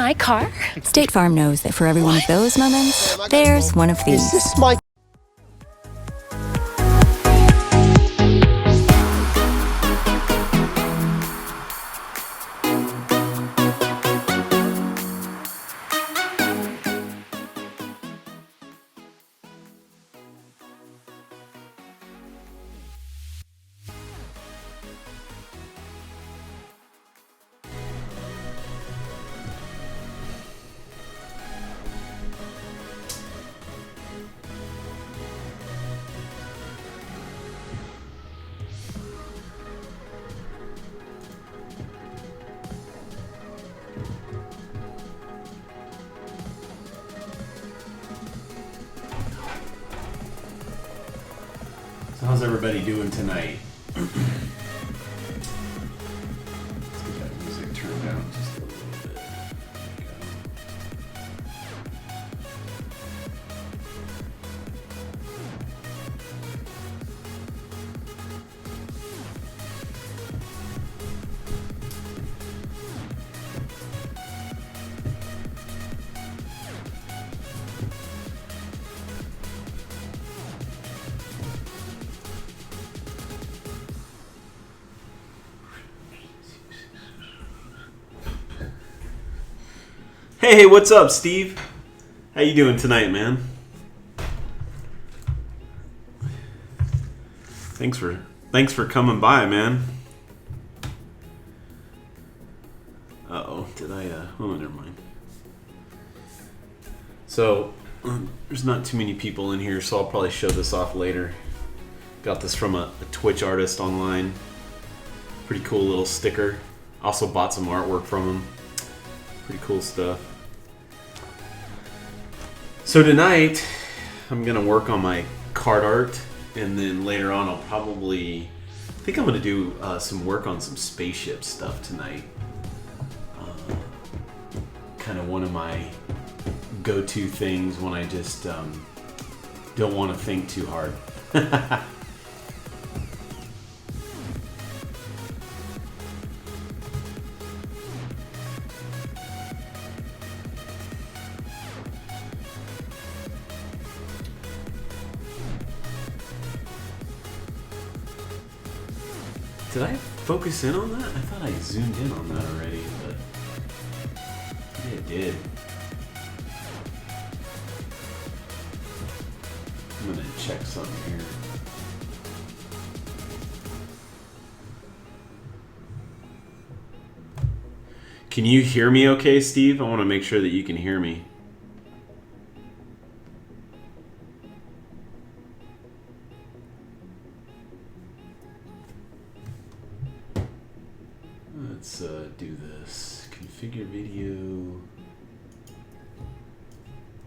my car? State Farm knows that for every one of those moments, there's one of these. Is this my... So how's everybody doing tonight? Let's get that music turned down just a little bit. There we go. Hey, what's up, Steve? How you doing tonight, man? Thanks for coming by, man. Uh-oh, did I, oh, never mind. So, there's not too many people in here, so I'll probably show this off later. Got this from a Twitch artist online. Pretty cool little sticker. Also bought some artwork from him. Pretty cool stuff. So tonight, I'm going to work on my card art, and then later on I'll probably... I think I'm going to do some work on some spaceship stuff tonight. Kind of one of my go-to things when I just don't want to think too hard. Did I focus in on that? I thought I zoomed in on that already, but yeah, it did. I'm gonna check something here. Can you hear me okay, Steve? I want to make sure that you can hear me. Let's do this. Configure video.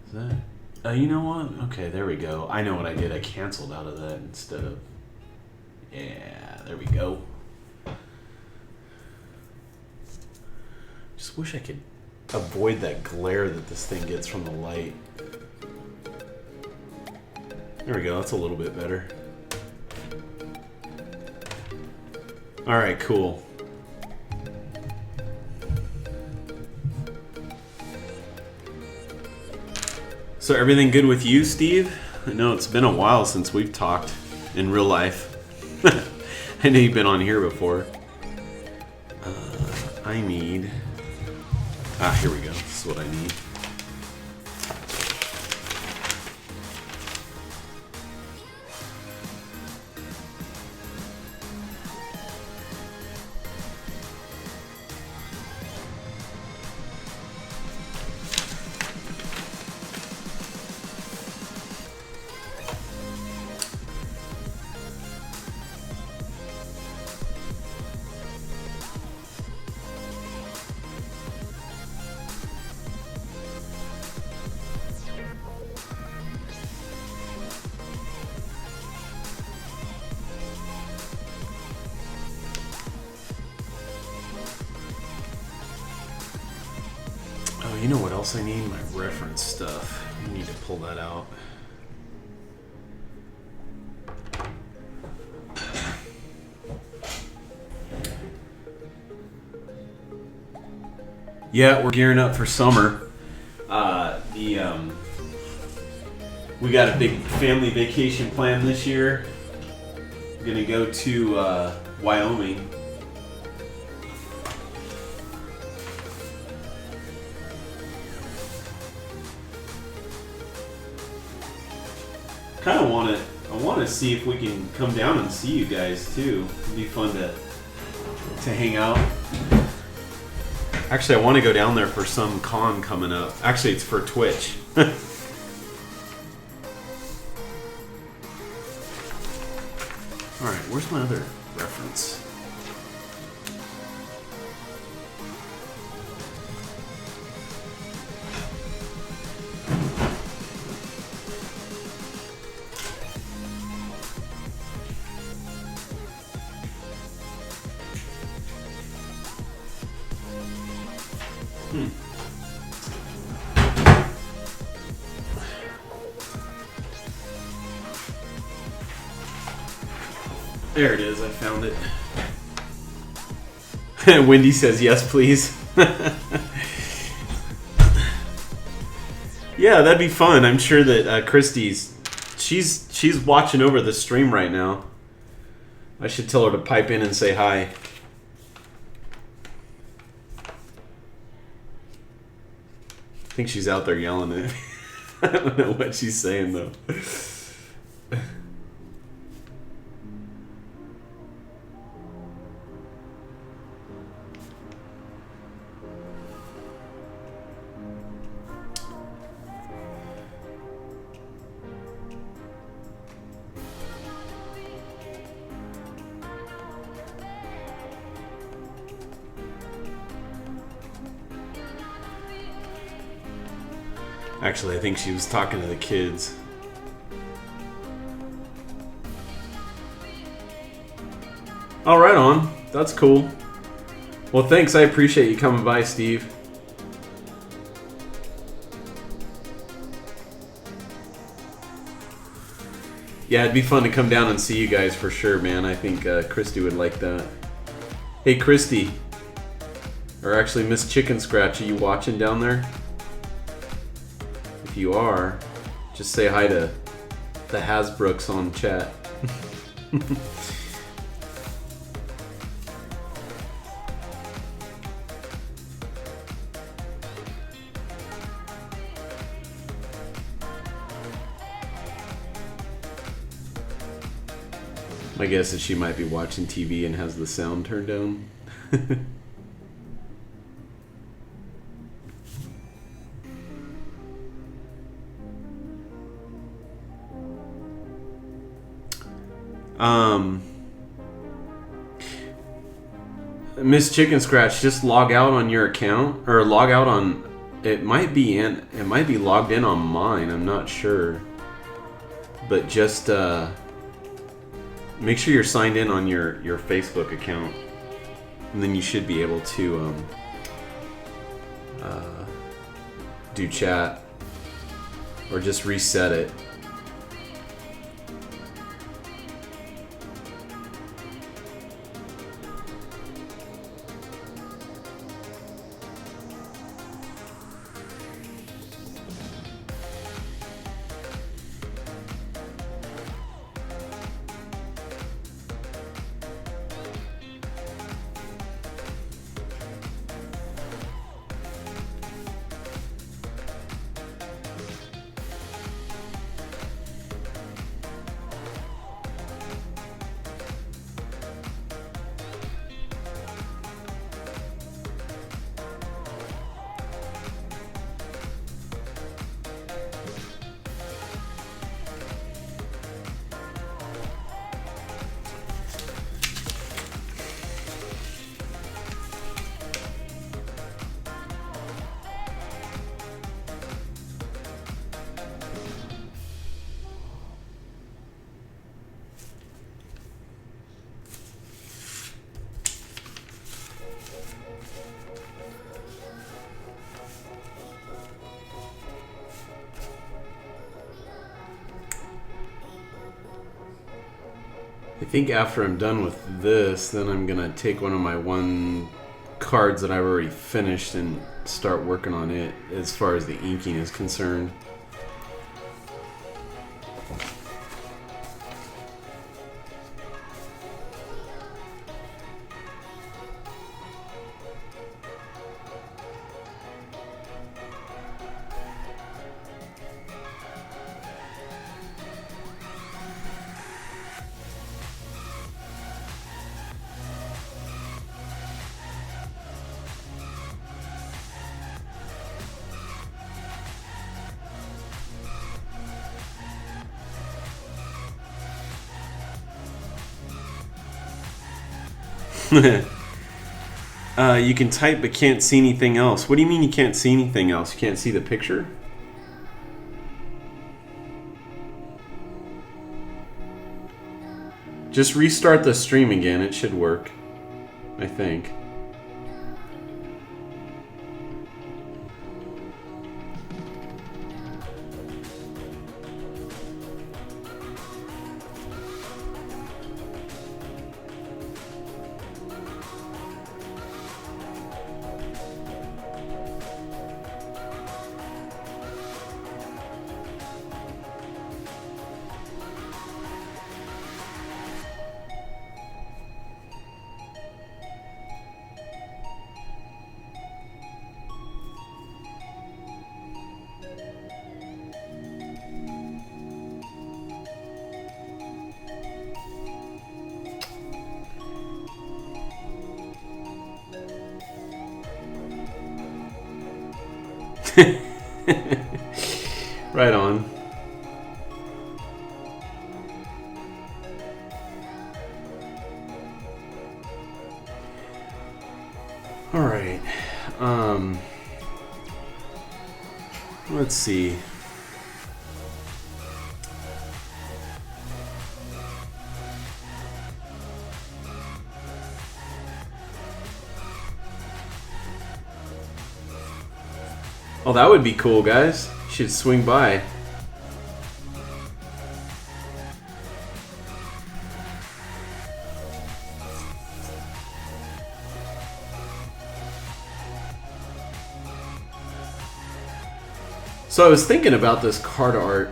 Is that... you know what? Okay, there we go. I know what I did. I canceled out of that instead of... Yeah, there we go. Just wish I could avoid that glare that this thing gets from the light. There we go. That's a little bit better. Alright, cool. So everything good with you, Steve? I know it's been a while since we've talked in real life. I know you've been on here before. I need... here we go. This is what I need. You know what else I need? My reference stuff. I need to pull that out. Yeah, we're gearing up for summer. We got a big family vacation plan this year. We're gonna go to Wyoming. I want to see if we can come down and see you guys too. It'd be fun to hang out. Actually, I want to go down there for some con coming up. Actually, it's for Twitch. All right, where's my other reference? There it is, I found it. Wendy says yes, please. Yeah, that'd be fun. I'm sure that she's watching over the stream right now. I should tell her to pipe in and say hi. I think she's out there yelling at me. I don't know what she's saying though. Actually, I think she was talking to the kids. Oh, right on. That's cool. Well, thanks. I appreciate you coming by, Steve. Yeah, it'd be fun to come down and see you guys for sure, man. I think Christy would like that. Hey, Christy. Or actually, Miss Chicken Scratch, are you watching down there? If you are, just say hi to the Hasbrooks on chat. My guess is she might be watching TV and has the sound turned down. Miss Chicken Scratch, just log out on your account or log out on. It might be logged in on mine. I'm not sure, but just make sure you're signed in on your Facebook account, and then you should be able to do chat or just reset it. I think after I'm done with this, then I'm gonna take one of my cards that I've already finished and start working on it as far as the inking is concerned. You can type but can't see anything else. What do you mean you can't see anything else? You can't see the picture? Just restart the stream again. It should work, I think. Right on. All right. Let's see. Oh, that would be cool, guys. You should swing by. So I was thinking about this card art.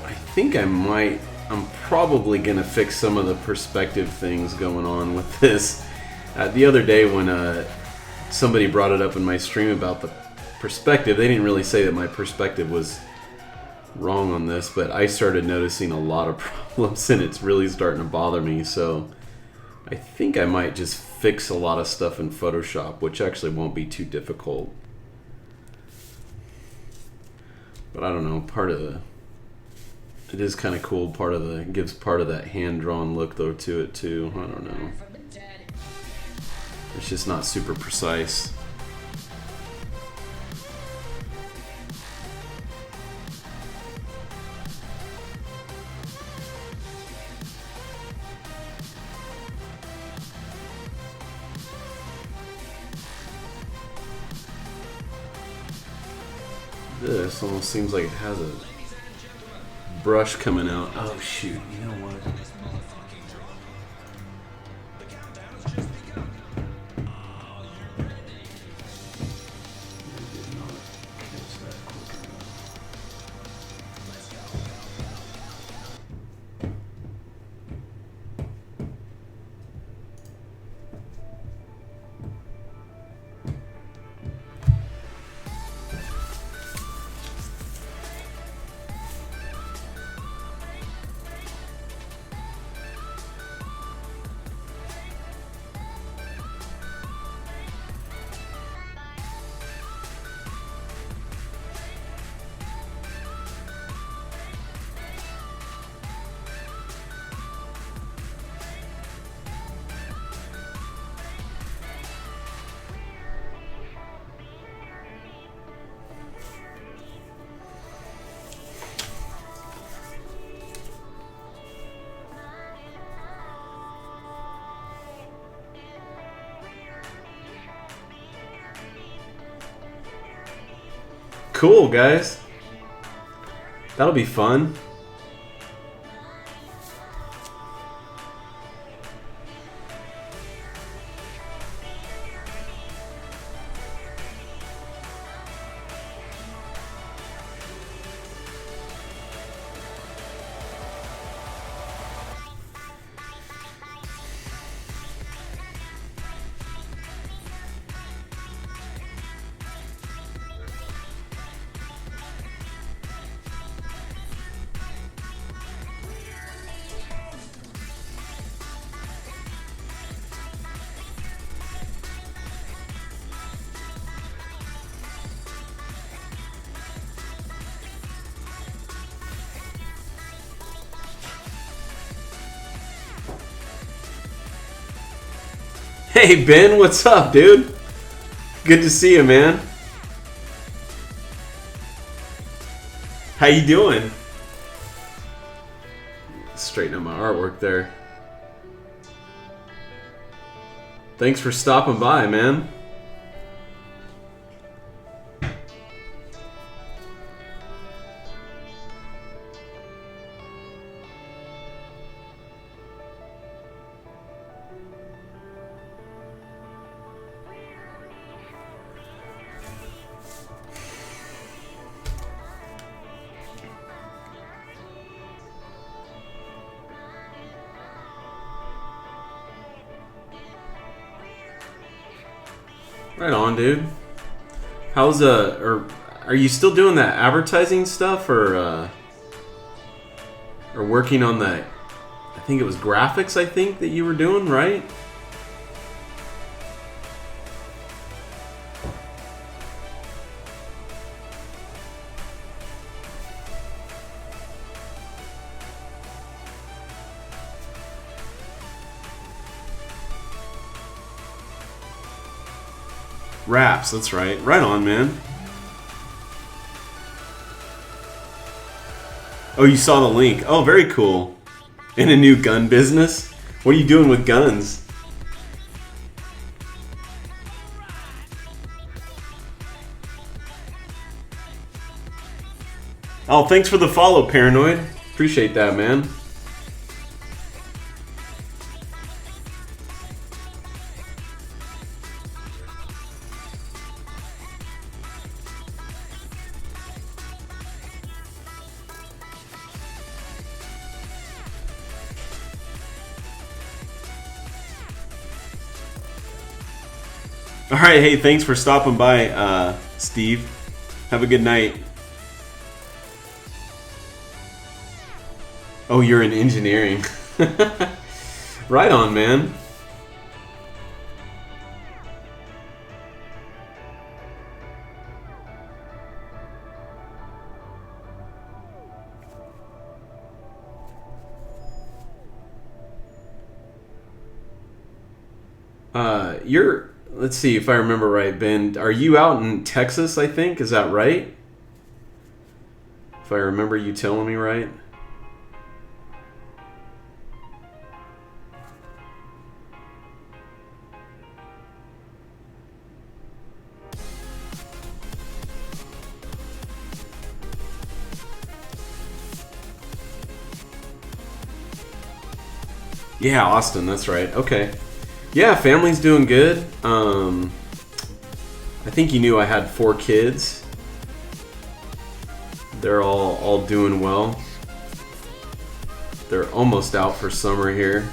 I think I'm probably going to fix some of the perspective things going on with this. The other day when somebody brought it up in my stream about the perspective, they didn't really say that my perspective was wrong on this, but I started noticing a lot of problems and it's really starting to bother me. So I think I might just fix a lot of stuff in Photoshop, which actually won't be too difficult. But I don't know, it is kind of cool. Gives part of that hand-drawn look though to it too. I don't know. It's just not super precise. This almost seems like it has a brush coming out. Oh shoot, you know what? Cool, guys. That'll be fun. Hey Ben, what's up, dude? Good to see you, man. How you doing? Straighten up my artwork there. Thanks for stopping by, man. Right on, dude. How's or are you still doing that advertising stuff, or working on that? I think it was graphics. I think that you were doing, right? Raps, that's right. Right on, man. Oh, you saw the link. Oh, very cool. In a new gun business? What are you doing with guns? Oh, thanks for the follow, Paranoid. Appreciate that, man. All right, hey, thanks for stopping by, Steve. Have a good night. Oh, you're in engineering. Right on, man. Let's see if I remember right, Ben. Are you out in Texas, I think? Is that right? If I remember you telling me right. Yeah, Austin, that's right. Okay. Yeah, family's doing good. I think you knew I had 4 kids. They're all doing well. They're almost out for summer here.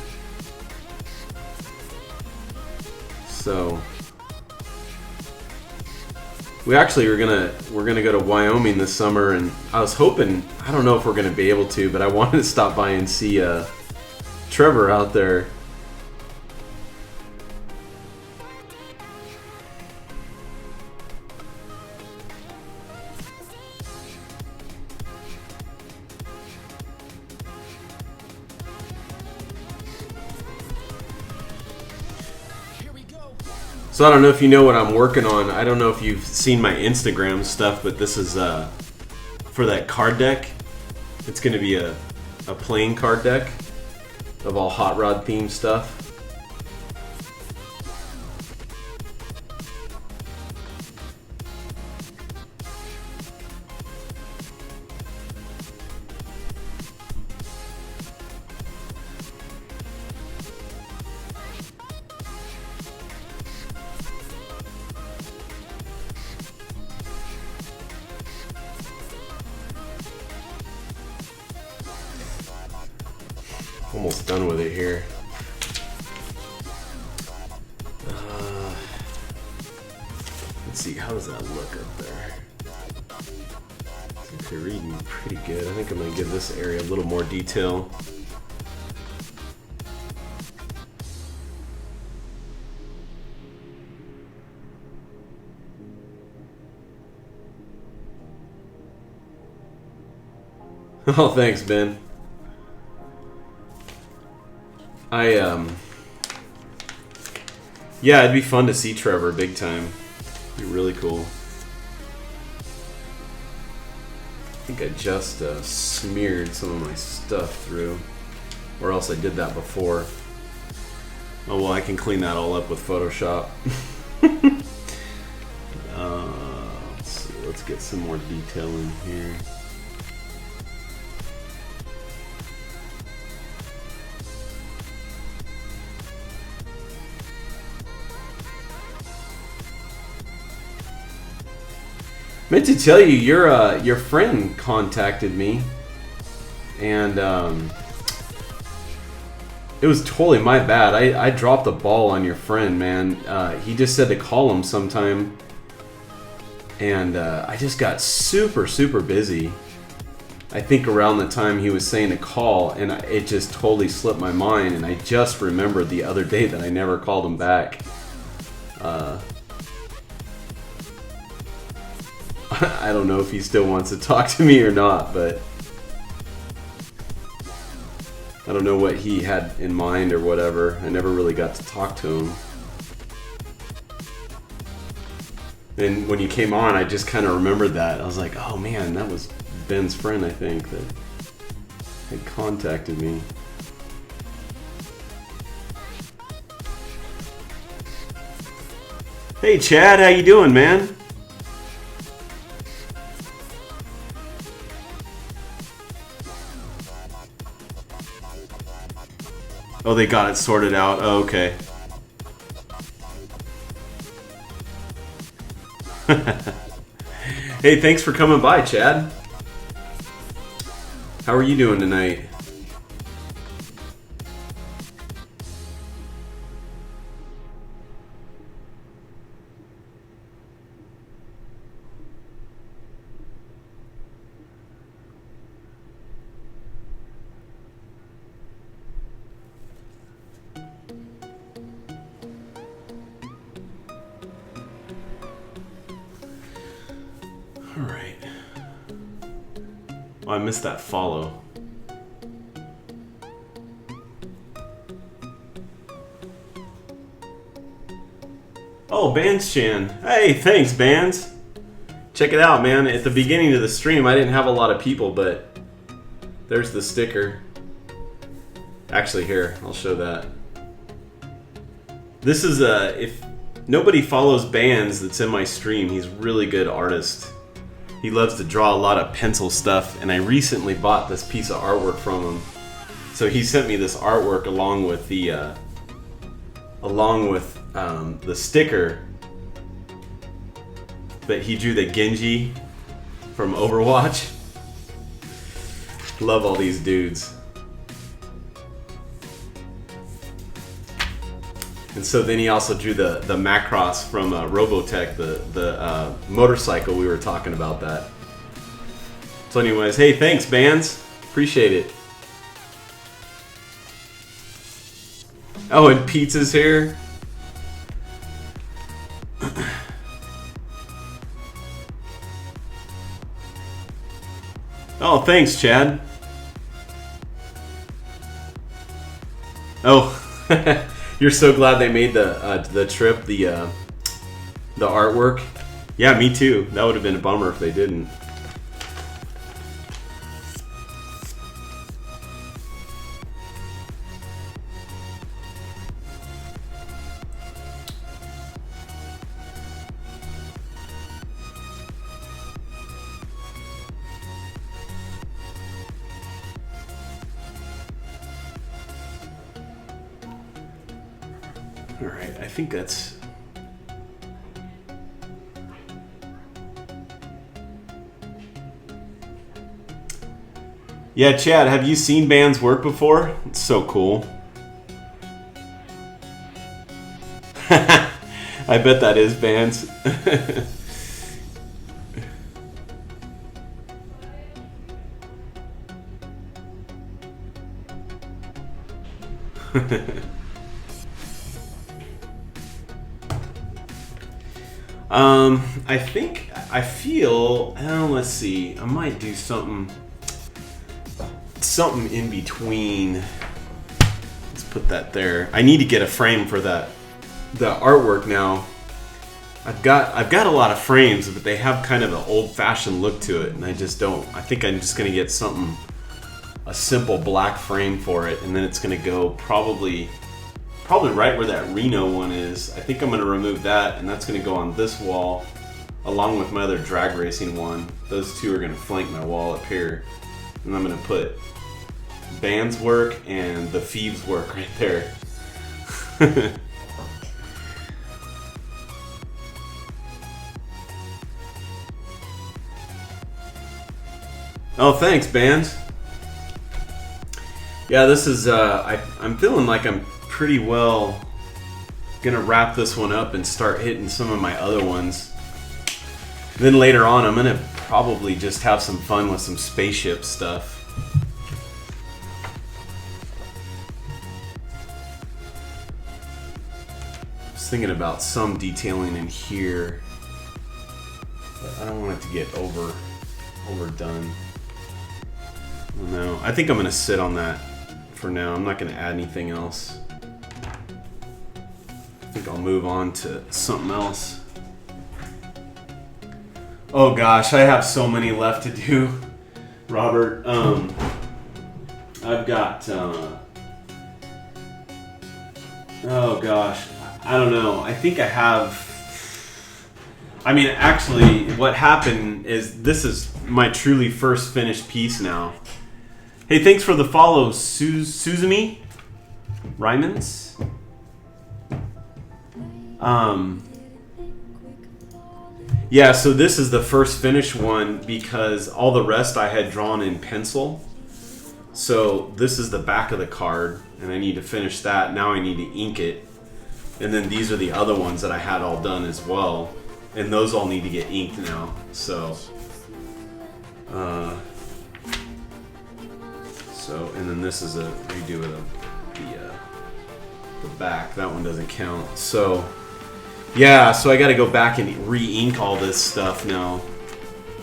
So we actually we're gonna go to Wyoming this summer, and I was hoping, I don't know if we're gonna be able to, but I wanted to stop by and see Trevor out there. So I don't know if you know what I'm working on. I don't know if you've seen my Instagram stuff, but this is for that card deck. It's going to be a playing card deck of all hot rod themed stuff. Almost done with it here. Let's see, how does that look up there? I think they're reading pretty good. I think I'm going to give this area a little more detail. Oh, thanks, Ben. Yeah, it'd be fun to see Trevor big time. It'd be really cool. I think I just smeared some of my stuff through, or else I did that before. Oh well, I can clean that all up with Photoshop. Let's see, let's get some more detail in here. Meant to tell you, your friend contacted me, and it was totally my bad. I dropped the ball on your friend, man. He just said to call him sometime, and I just got super busy. I think around the time he was saying to call, and it just totally slipped my mind, and I just remembered the other day that I never called him back. I don't know if he still wants to talk to me or not, but I don't know what he had in mind or whatever. I never really got to talk to him. And when you came on, I just kind of remembered that. I was like, oh man, that was Ben's friend, I think, that had contacted me. Hey Chad, how you doing, man? Oh, they got it sorted out. Oh, okay. Hey, thanks for coming by, Chad. How are you doing tonight? Alright. Oh, I missed that follow. Oh, Bands-chan. Hey, thanks, Bands. Check it out, man. At the beginning of the stream, I didn't have a lot of people, but there's the sticker. Actually, here, I'll show that. This is if nobody follows Bands that's in my stream, he's a really good artist. He loves to draw a lot of pencil stuff, and I recently bought this piece of artwork from him. So he sent me this artwork along with the sticker. But he drew the Genji from Overwatch. Love all these dudes. And so then he also drew the Macross from Robotech, the motorcycle. We were talking about that. So anyways, hey, thanks, Bands. Appreciate it. Oh, and Pizza's here. Oh, thanks, Chad. Oh. You're so glad they made the trip, the artwork. Yeah, me too. That would have been a bummer if they didn't. Alright, I think that's... Yeah, Chad, have you seen Band's work before? It's so cool. I bet that is Band's. I feel, let's see, I might do something in between. Let's put that there. I need to get a frame for that the artwork now. I've got a lot of frames, but they have kind of an old-fashioned look to it, and I just don't. I think I'm just gonna get a simple black frame for it, and then it's gonna go probably right where that Reno one is. I think I'm gonna remove that, and that's gonna go on this wall, along with my other drag racing one. Those two are gonna flank my wall up here, and I'm gonna put Band's work and the Phoebes work right there. Oh, thanks, Band. Yeah, this is, I'm feeling like I'm pretty well gonna wrap this one up and start hitting some of my other ones. Then later on, I'm gonna probably just have some fun with some spaceship stuff. I was thinking about some detailing in here, but I don't want it to get overdone. No, I think I'm gonna sit on that for now. I'm not gonna add anything else. I think I'll move on to something else. Oh gosh, I have so many left to do, Robert. I've got, oh gosh, I don't know. I think I have, I mean, actually, what happened is this is my truly first finished piece now. Hey, thanks for the follow, Suzumi Ryman's. Yeah, so this is the first finished one because all the rest I had drawn in pencil. So this is the back of the card, and I need to finish that. Now I need to ink it. And then these are the other ones that I had all done as well. And those all need to get inked now. So, and then this is a redo of the back. That one doesn't count. So, yeah, so I got to go back and re-ink all this stuff now.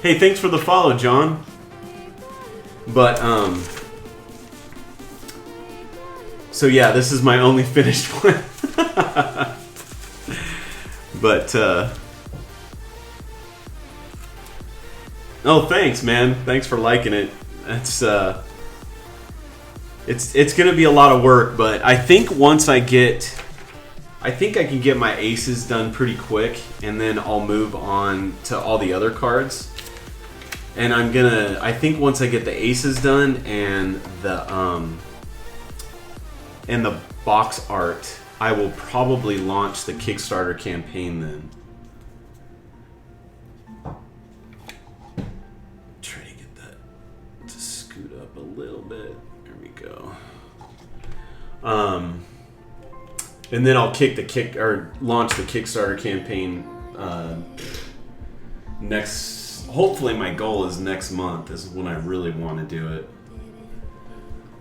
Hey, thanks for the follow, John. But, so yeah, this is my only finished one. But, oh, thanks, man. Thanks for liking it. It's gonna be a lot of work, but I think once I can get my aces done pretty quick, and then I'll move on to all the other cards. And I think once I get the aces done and the box art, I will probably launch the Kickstarter campaign then. Try to get that to scoot up a little bit. There we go. And then I'll launch the Kickstarter campaign next. Hopefully, my goal is next month is when I really want to do it.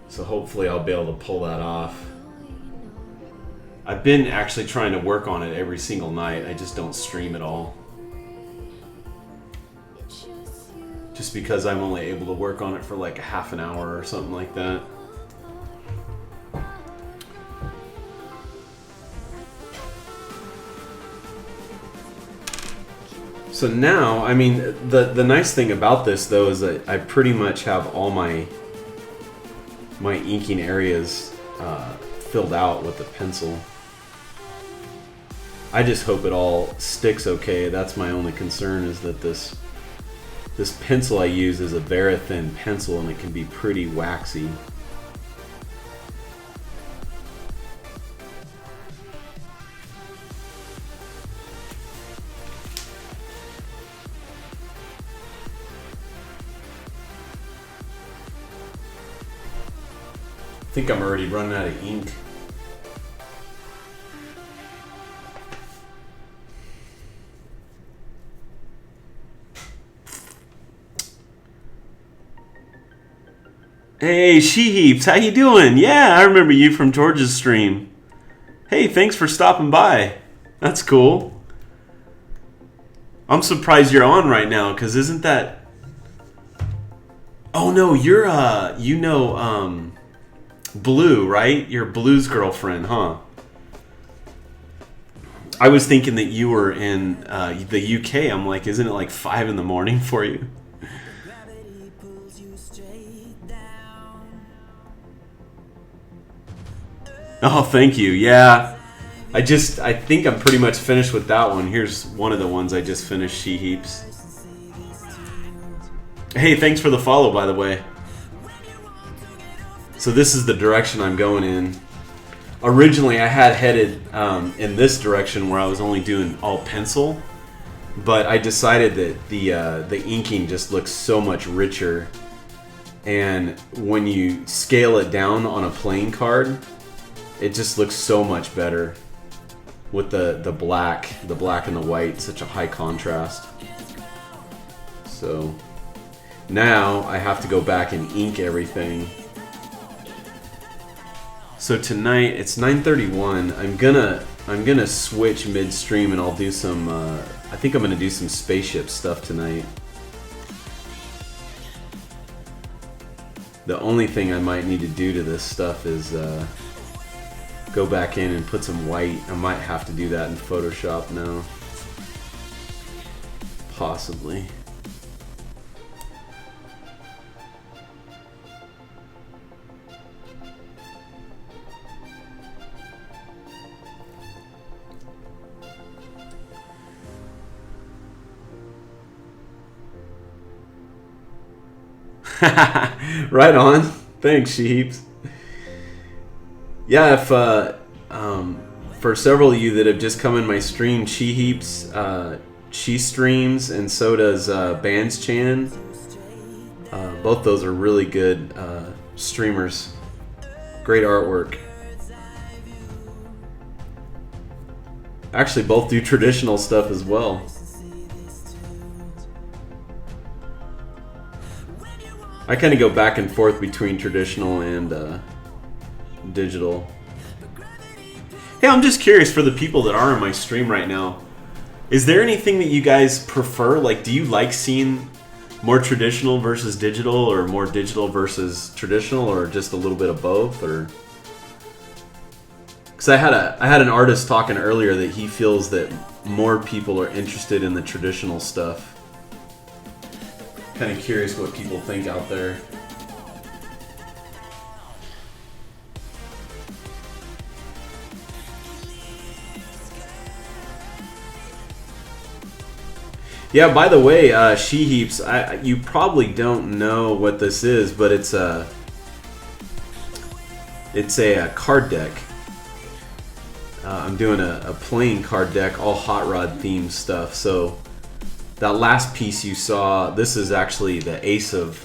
So hopefully, I'll be able to pull that off. I've been actually trying to work on it every single night. I just don't stream at all. Just because I'm only able to work on it for like a half an hour or something like that. So now, I mean, the nice thing about this though is that I pretty much have all my inking areas filled out with the pencil. I just hope it all sticks okay. That's my only concern, is that this pencil I use is a Verithin pencil and it can be pretty waxy. I think I'm already running out of ink. Hey, She-Heaps, how you doing? Yeah, I remember you from George's stream. Hey, thanks for stopping by. That's cool. I'm surprised you're on right now, because isn't that... Oh no, you're, Blue, right? You're Blue's girlfriend, huh? I was thinking that you were in the UK. I'm like, isn't it like 5 in the morning for you? Oh, thank you. Yeah. I think I'm pretty much finished with that one. Here's one of the ones I just finished, She Heaps. Hey, thanks for the follow, by the way. So this is the direction I'm going in. Originally, I had headed in this direction where I was only doing all pencil, but I decided that the inking just looks so much richer, and when you scale it down on a playing card, it just looks so much better with the black and the white, such a high contrast. So now I have to go back and ink everything. So tonight it's 9:31. I'm gonna switch midstream and I'll do some. I think I'm gonna do some spaceship stuff tonight. The only thing I might need to do to this stuff is go back in and put some white. I might have to do that in Photoshop now. Possibly. Right on. Thanks, Sheeps. Yeah, if for several of you that have just come in my stream, She Heaps, she streams, and so does Bands Chan. Both those are really good streamers. Great artwork. Actually, both do traditional stuff as well. I kind of go back and forth between traditional and digital. Hey, I'm just curious for the people that are in my stream right now. Is there anything that you guys prefer? Like, do you like seeing more traditional versus digital, or more digital versus traditional, or just a little bit of both? Or because I had an artist talking earlier that he feels that more people are interested in the traditional stuff. Kind of curious what people think out there. Yeah, by the way, She Heaps, you probably don't know what this is, but it's a card deck. I'm doing a playing card deck, all Hot Rod themed stuff. So that last piece you saw, this is actually the Ace of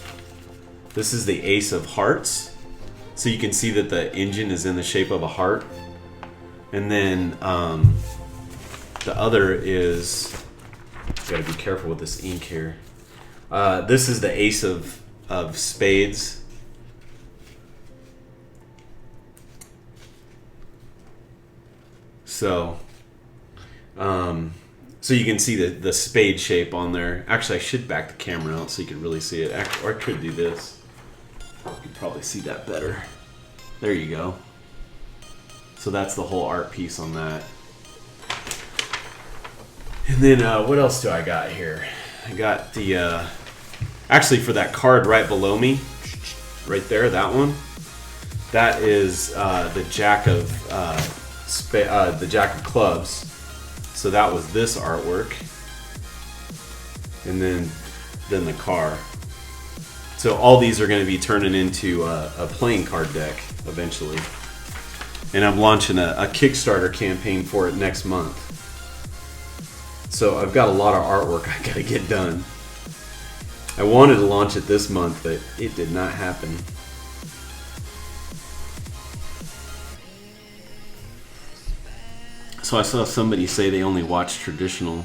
Hearts. So you can see that the engine is in the shape of a heart. And then the other is, gotta be careful with this ink here. This is the Ace of Spades. So so you can see the spade shape on there. Actually, I should back the camera out so you can really see it. Or I could do this. You can probably see that better. There you go. So that's the whole art piece on that. And then what else do I got here? I got the actually for that card right below me, right there, that one. That is the Jack of Clubs. So that was this artwork, and then the car. So all these are going to be turning into a playing card deck eventually, and I'm launching a Kickstarter campaign for it next month. So I've got a lot of artwork I got to get done. I wanted to launch it this month, but it did not happen. So I saw somebody say they only watch traditional.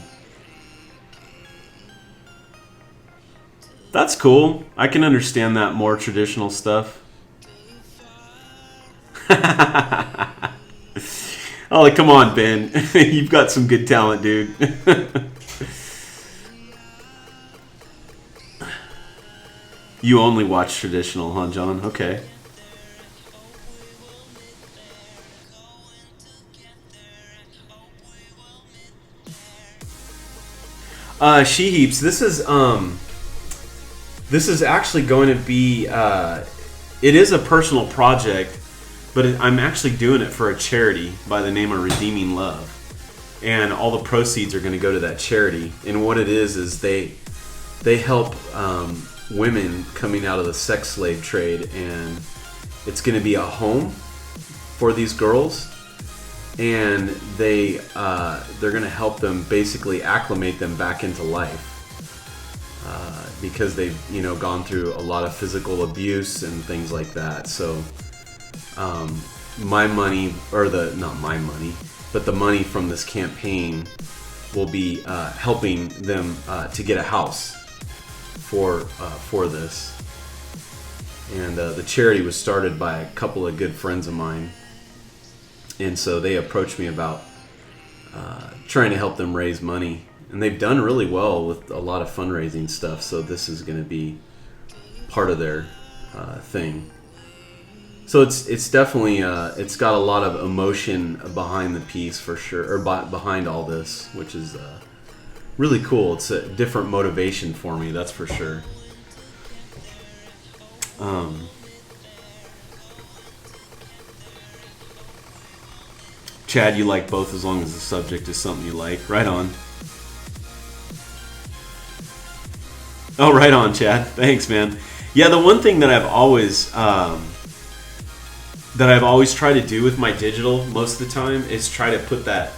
That's cool. I can understand that, more traditional stuff. Oh, come on, Ben. You've got some good talent, dude. You only watch traditional, huh, John? Okay. She Heaps. This is actually going to be. It is a personal project, but I'm actually doing it for a charity by the name of Redeeming Love, and all the proceeds are going to go to that charity. And what it is they help women coming out of the sex slave trade, and it's going to be a home for these girls, and they're going to help them basically acclimate them back into life. Because they've gone through a lot of physical abuse and things like that. So my money, or not my money, but the money from this campaign will be helping them to get a house for this. And the charity was started by a couple of good friends of mine, and so they approached me about trying to help them raise money. And they've done really well with a lot of fundraising stuff, so this is going to be part of their thing. So it's definitely it's got a lot of emotion behind the piece for sure, or behind all this, which is really cool. It's a different motivation for me, that's for sure. Chad, you like both as long as the subject is something you like. Right on. Oh, right on, Chad. Thanks, man. Yeah, the one thing that I've always tried to do with my digital most of the time is try to put that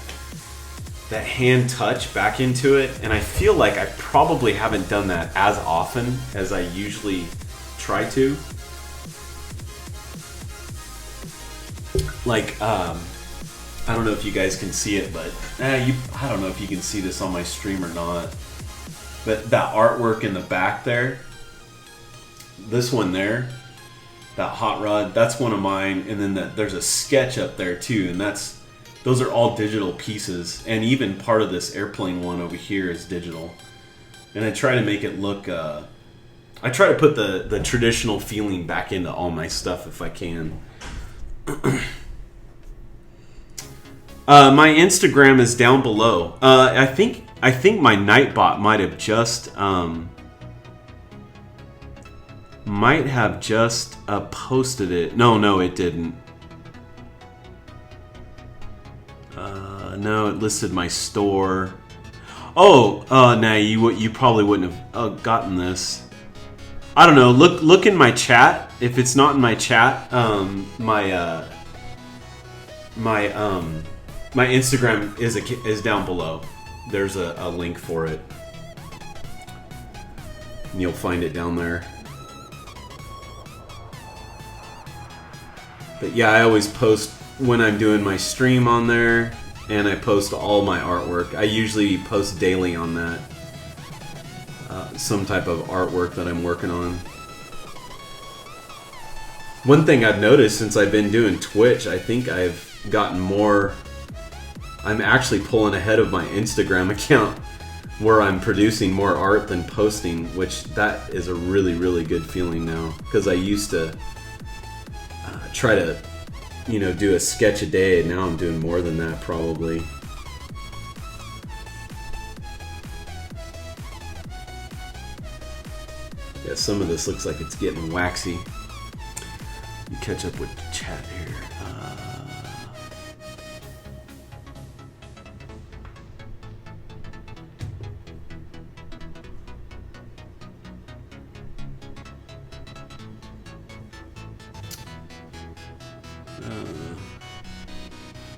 hand touch back into it, and I feel like I probably haven't done that as often as I usually try to. Like, I don't know if you guys can see it, but I don't know if you can see this on my stream or not. But that artwork in the back there, this one there, that hot rod, that's one of mine. And then there's a sketch up there too, and those are all digital pieces. And even part of this airplane one over here is digital. And I try to make it look, I try to put the traditional feeling back into all my stuff if I can. My Instagram is down below. I think my Nightbot might have just posted it. No, it didn't. No, it listed my store. Oh, no, you probably wouldn't have gotten this. I don't know. Look in my chat. If it's not in my chat, my Instagram is down below. There's a link for it, and you'll find it down there. But yeah, I always post when I'm doing my stream on there, and I post all my artwork. I usually post daily on that. Some type of artwork that I'm working on. One thing I've noticed since I've been doing Twitch, I think I've gotten more. I'm actually pulling ahead of my Instagram account, where I'm producing more art than posting, which that is a really, really good feeling now. Because I used to try to, do a sketch a day, and now I'm doing more than that probably. Yeah, some of this looks like it's getting waxy. Let me catch up with the chat here.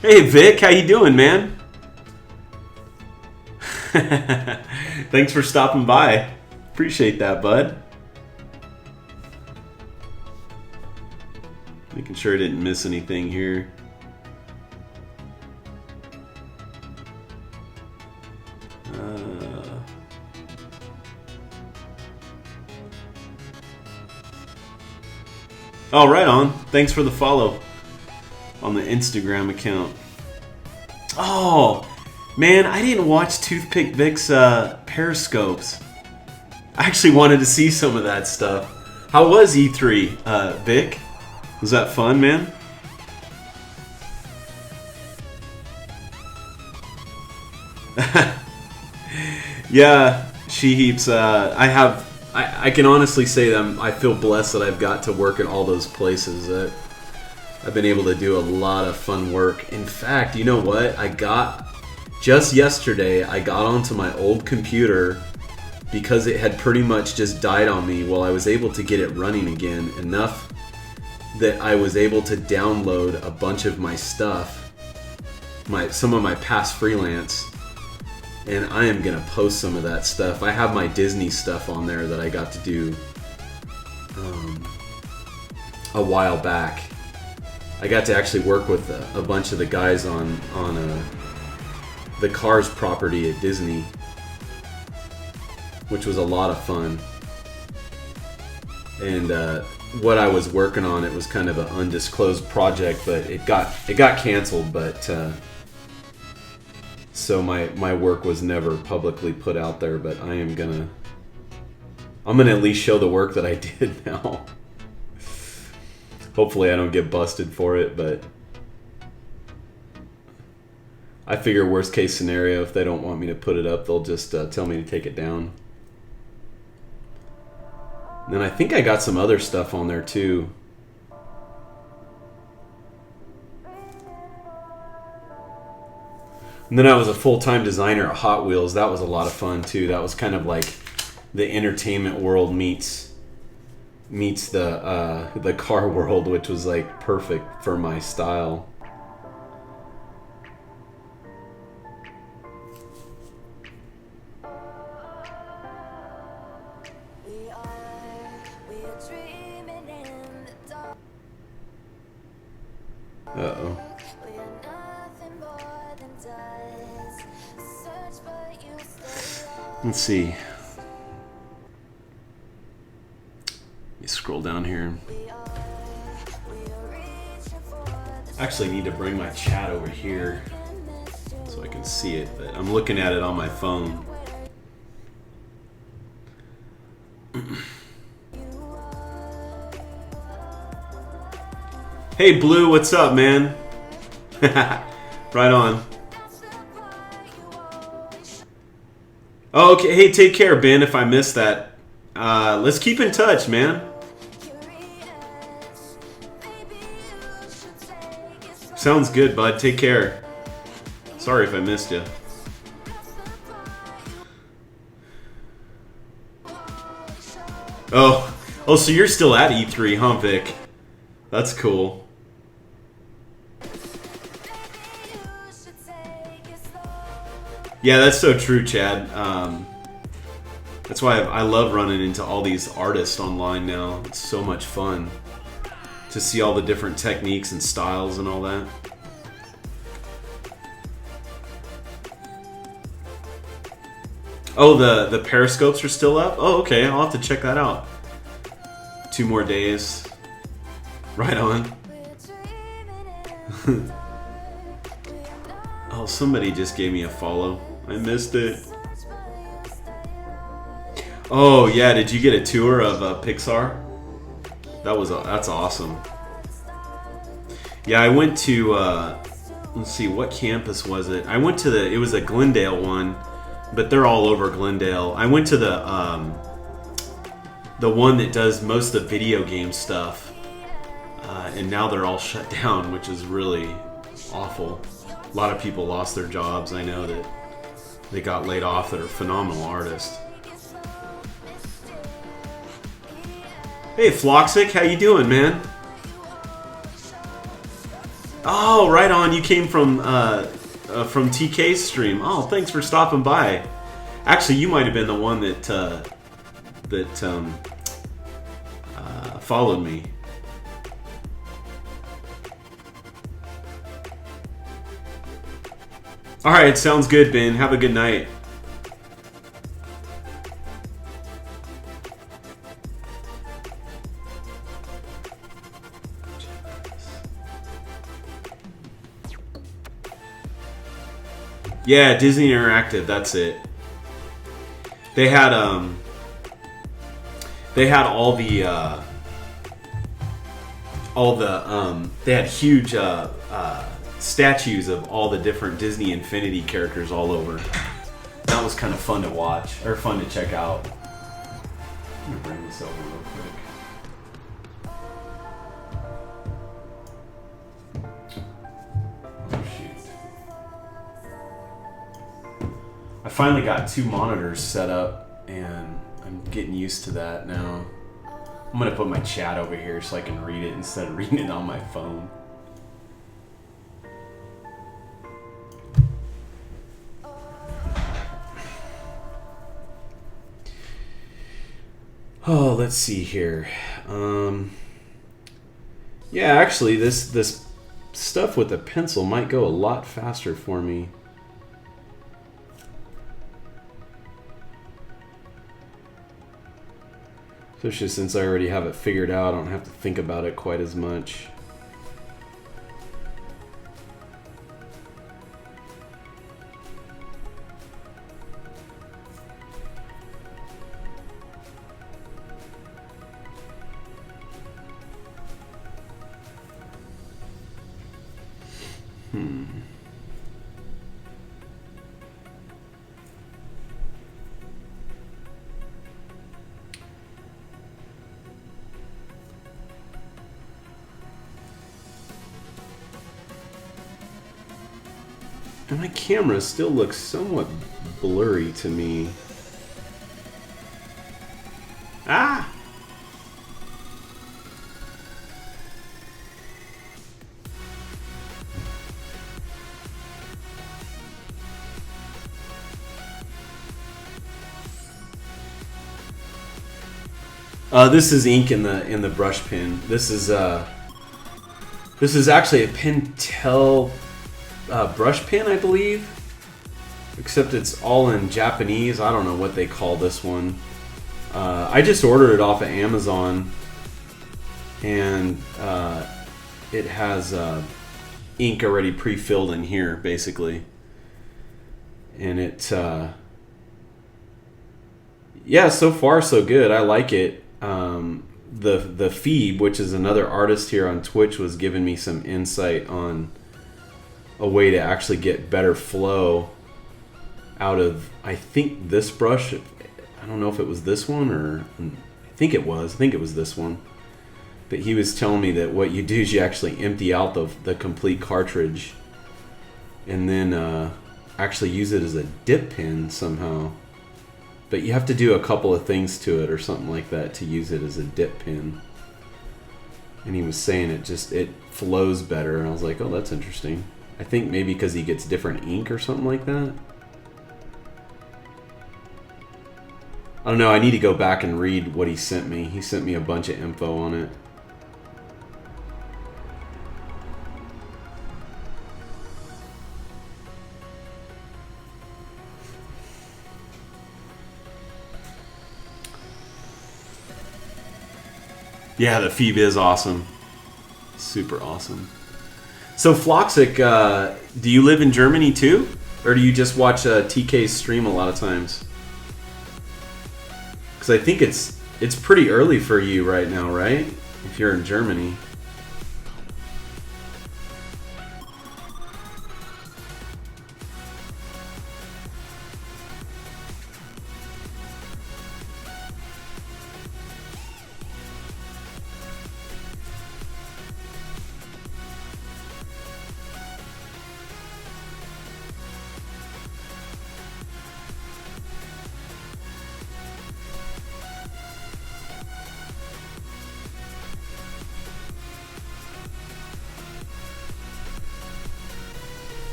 Hey Vic, how you doing, man? Thanks for stopping by. Appreciate that, bud. Making sure I didn't miss anything here. Oh, right on. Thanks for the follow on the Instagram account. Oh, man, I didn't watch Toothpick Vic's Periscopes. I actually wanted to see some of that stuff. How was E3, Vic? Was that fun, man? Yeah, She Heaps. I can honestly say that I feel blessed that I've got to work at all those places. I've been able to do a lot of fun work. In fact, you know what? Just yesterday, I got onto my old computer because it had pretty much just died on me. Well, I was able to get it running again enough that I was able to download a bunch of my stuff, some of my past freelance, and I am gonna post some of that stuff. I have my Disney stuff on there that I got to do a while back. I got to actually work with a bunch of the guys on the Cars property at Disney, which was a lot of fun. And what I was working on, it was kind of an undisclosed project, but it got canceled. But so my work was never publicly put out there. But I'm gonna at least show the work that I did now. Hopefully I don't get busted for it, but I figure worst case scenario, if they don't want me to put it up, they'll just tell me to take it down. And then I think I got some other stuff on there too. And then I was a full-time designer at Hot Wheels. That was a lot of fun too. That was kind of like the entertainment world meets the car world, which was like perfect for my style. Uh-oh. Let's see. Let me scroll down here. Actually need to bring my chat over here so I can see it, but I'm looking at it on my phone. Hey Blue, what's up, man? Right on. Oh, okay. Hey, take care, Ben, if I missed that. Let's keep in touch, man. Sounds good, bud. Take care. Sorry if I missed you. Oh, so you're still at E3, huh, Vic? That's cool. Yeah, that's so true, Chad. That's why I love running into all these artists online now. It's so much fun to see all the different techniques and styles and all that. Oh, the periscopes are still up? Oh, okay. I'll have to check that out. 2 more days. Right on. Oh, somebody just gave me a follow. I missed it. Oh, yeah. Did you get a tour of Pixar? That's awesome. Yeah, I went to, let's see, what campus was it? I went to it was a Glendale one, but they're all over Glendale. I went to the one that does most of the video game stuff, and now they're all shut down, which is really awful. A lot of people lost their jobs. I know that they got laid off that are phenomenal artists. Hey, Floxic, how you doing, man? Oh, right on. You came from TK's stream. Oh, thanks for stopping by. Actually, you might have been the one that followed me. All right, sounds good, Ben. Have a good night. Yeah, Disney Interactive, that's it. They had all the they had huge statues of all the different Disney Infinity characters all over. that was kind of fun to watch, or fun to check out. I'm gonna bring this over real quick. Oh shoot. I finally got 2 monitors set up, and I'm getting used to that now. I'm gonna put my chat over here so I can read it instead of reading it on my phone. Oh, let's see here. Yeah, actually, this stuff with the pencil might go a lot faster for me. Especially since I already have it figured out, I don't have to think about it quite as much. And my camera still looks somewhat blurry to me. Ah! This is ink in the brush pen. This is actually a Pentel brush pen, I believe. Except it's all in Japanese. I don't know what they call this one. I just ordered it off of Amazon, and it has ink already pre-filled in here, basically. And it, yeah, so far so good. I like it. The Phoebe, which is another artist here on Twitch, was giving me some insight on a way to actually get better flow out of, I think, this brush. I don't know if it was this one, or I think it was this one. But he was telling me that what you do is you actually empty out the complete cartridge, and then actually use it as a dip pen somehow. But you have to do a couple of things to it or something like that to use it as a dip pen. And he was saying it flows better, and I was like, oh, that's interesting. I think maybe because he gets different ink or something like that. I don't know, I need to go back and read what he sent me. He sent me a bunch of info on it. Yeah, the Phoebe is awesome. Super awesome. So Floxic, do you live in Germany too? Or do you just watch TK's stream a lot of times? Because I think it's pretty early for you right now, right? If you're in Germany.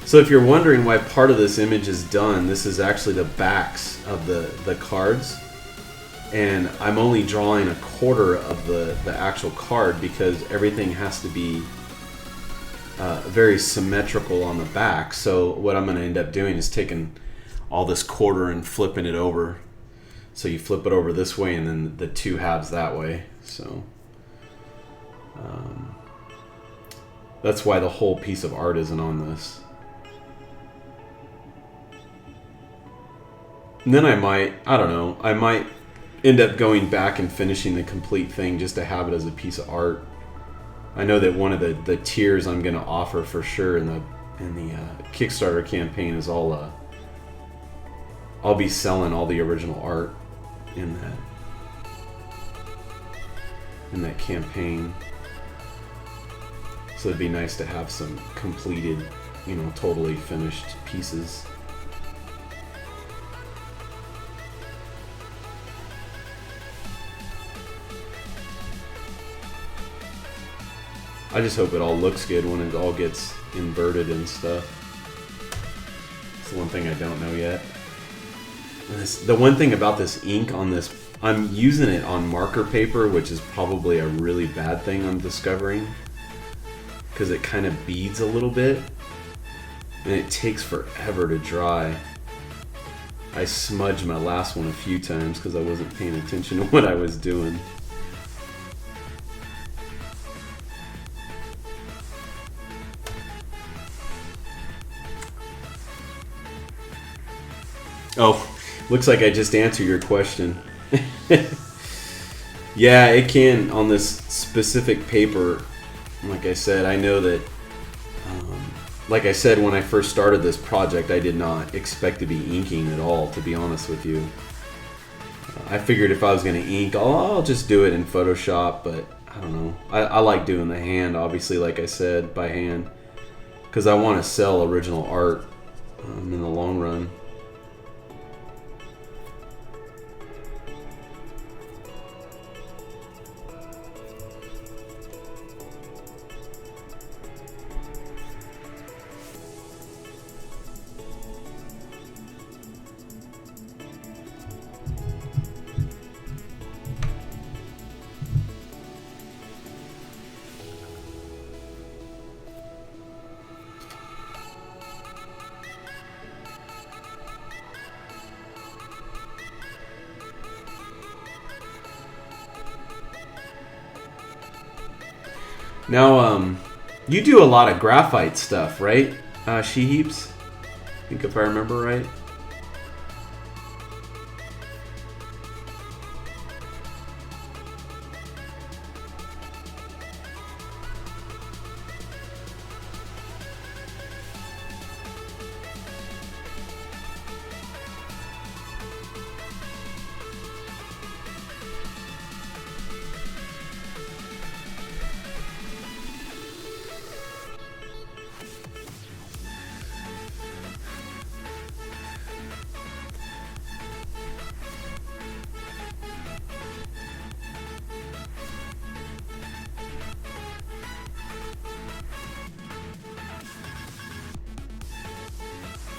So if you're wondering why part of this image is done, this is actually the backs of the cards. And I'm only drawing a quarter of the actual card because everything has to be very symmetrical on the back. So what I'm going to end up doing is taking all this quarter and flipping it over. So you flip it over this way and then the two halves that way. So that's why the whole piece of art isn't on this. And then I might end up going back and finishing the complete thing just to have it as a piece of art. I know that one of the tiers I'm going to offer for sure in the And the Kickstarter campaign is all I'll be selling all the original art in that campaign. So it'd be nice to have some completed, totally finished pieces. I just hope it all looks good when it all gets inverted and stuff. It's the one thing I don't know yet. The one thing about this ink on this, I'm using it on marker paper, which is probably a really bad thing I'm discovering, because it kind of beads a little bit and it takes forever to dry. I smudged my last one a few times because I wasn't paying attention to what I was doing. Oh, looks like I just answered your question. Yeah, it can on this specific paper. Like I said, I know that, like I said, when I first started this project, I did not expect to be inking at all, to be honest with you. I figured if I was going to ink, I'll just do it in Photoshop, but I don't know. I like doing the hand, obviously, like I said, by hand, because I want to sell original art in the long run. Now, you do a lot of graphite stuff, right, She Heaps? I think if I remember right.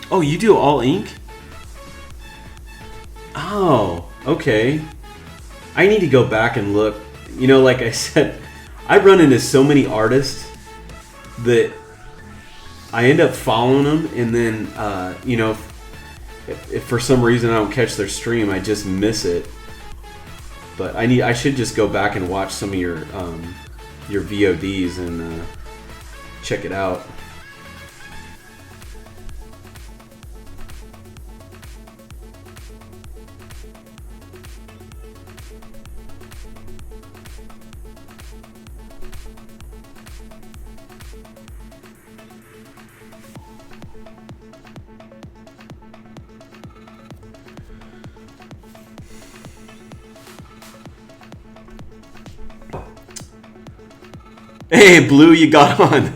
Oh, you do all ink? Oh, okay. I need to go back and look. Like I said, I run into so many artists that I end up following them, and then, if for some reason I don't catch their stream, I just miss it. But I should just go back and watch some of your VODs and check it out. Hey, Blue, you got on.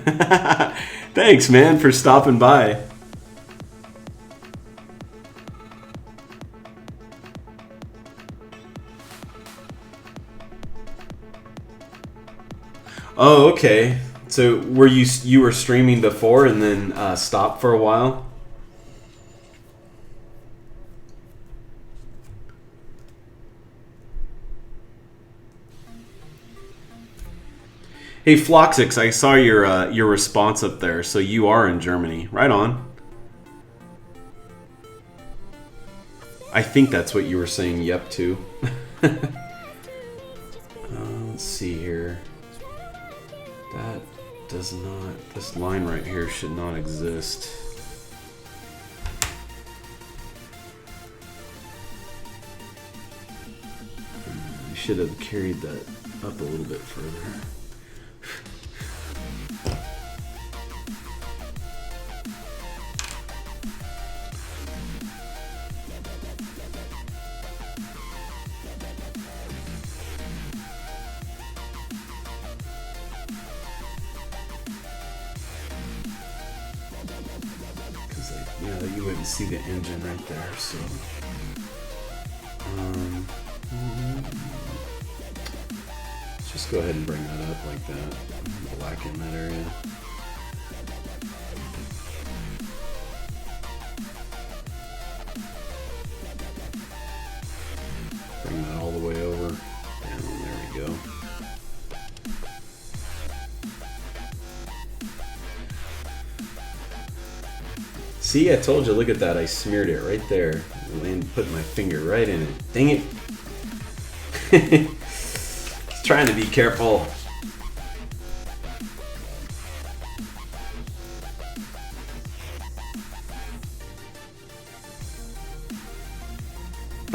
Thanks, man, for stopping by. Oh, okay. So were you were streaming before and then stopped for a while? Hey Floxix, I saw your response up there. So you are in Germany, right on. I think that's what you were saying. Yep, to. Let's see here. That does not. This line right here should not exist. You should have carried that up a little bit further. you wouldn't see the engine right there, so let's just go ahead and bring that up like that. Blacken that area. Bring that all the way over. Down, there we go. See, I told you, look at that. I smeared it right there. And put my finger right in it. Dang it. Just trying to be careful.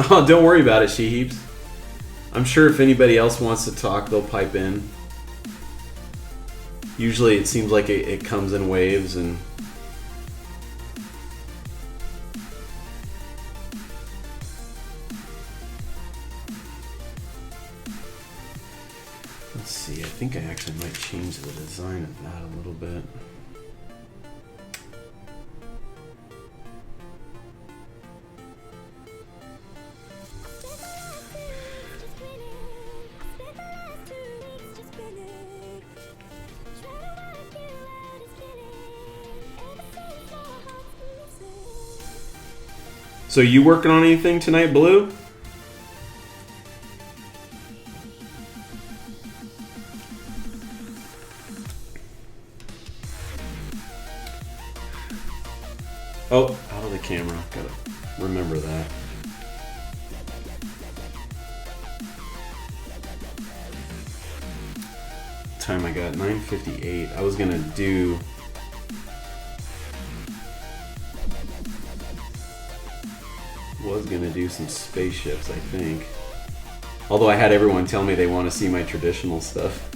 Oh, don't worry about it, She-Heaps. I'm sure if anybody else wants to talk, they'll pipe in. Usually it seems like it comes in waves and... Let's see, I think I actually might change the design of that a little bit. So you working on anything tonight, Blue? Oh, out of the camera. Gotta remember that. Time I got 9:58. I was gonna do... some spaceships, I think. Although I had everyone tell me they want to see my traditional stuff.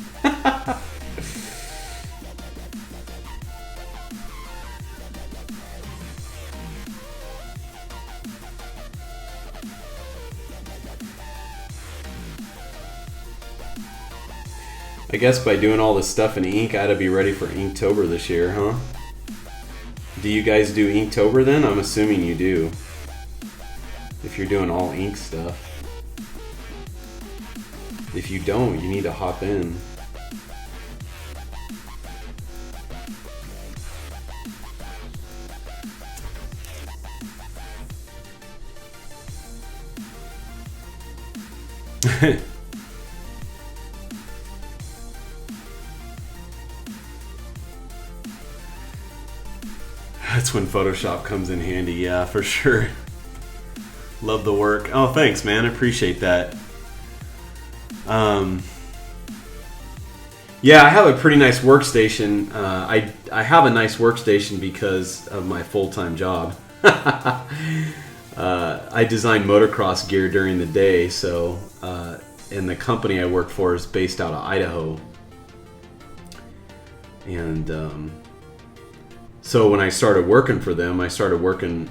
I guess by doing all this stuff in ink, I ought to be ready for Inktober this year, huh? Do you guys do Inktober then? I'm assuming you do. If you're doing all ink stuff. If you don't, you need to hop in. That's when Photoshop comes in handy, yeah, for sure. Love the work. Oh, thanks, man. I appreciate that. Yeah, I have a pretty nice workstation. I have a nice workstation because of my full-time job. I design motocross gear during the day, so and the company I work for is based out of Idaho. And so when I started working for them, I started working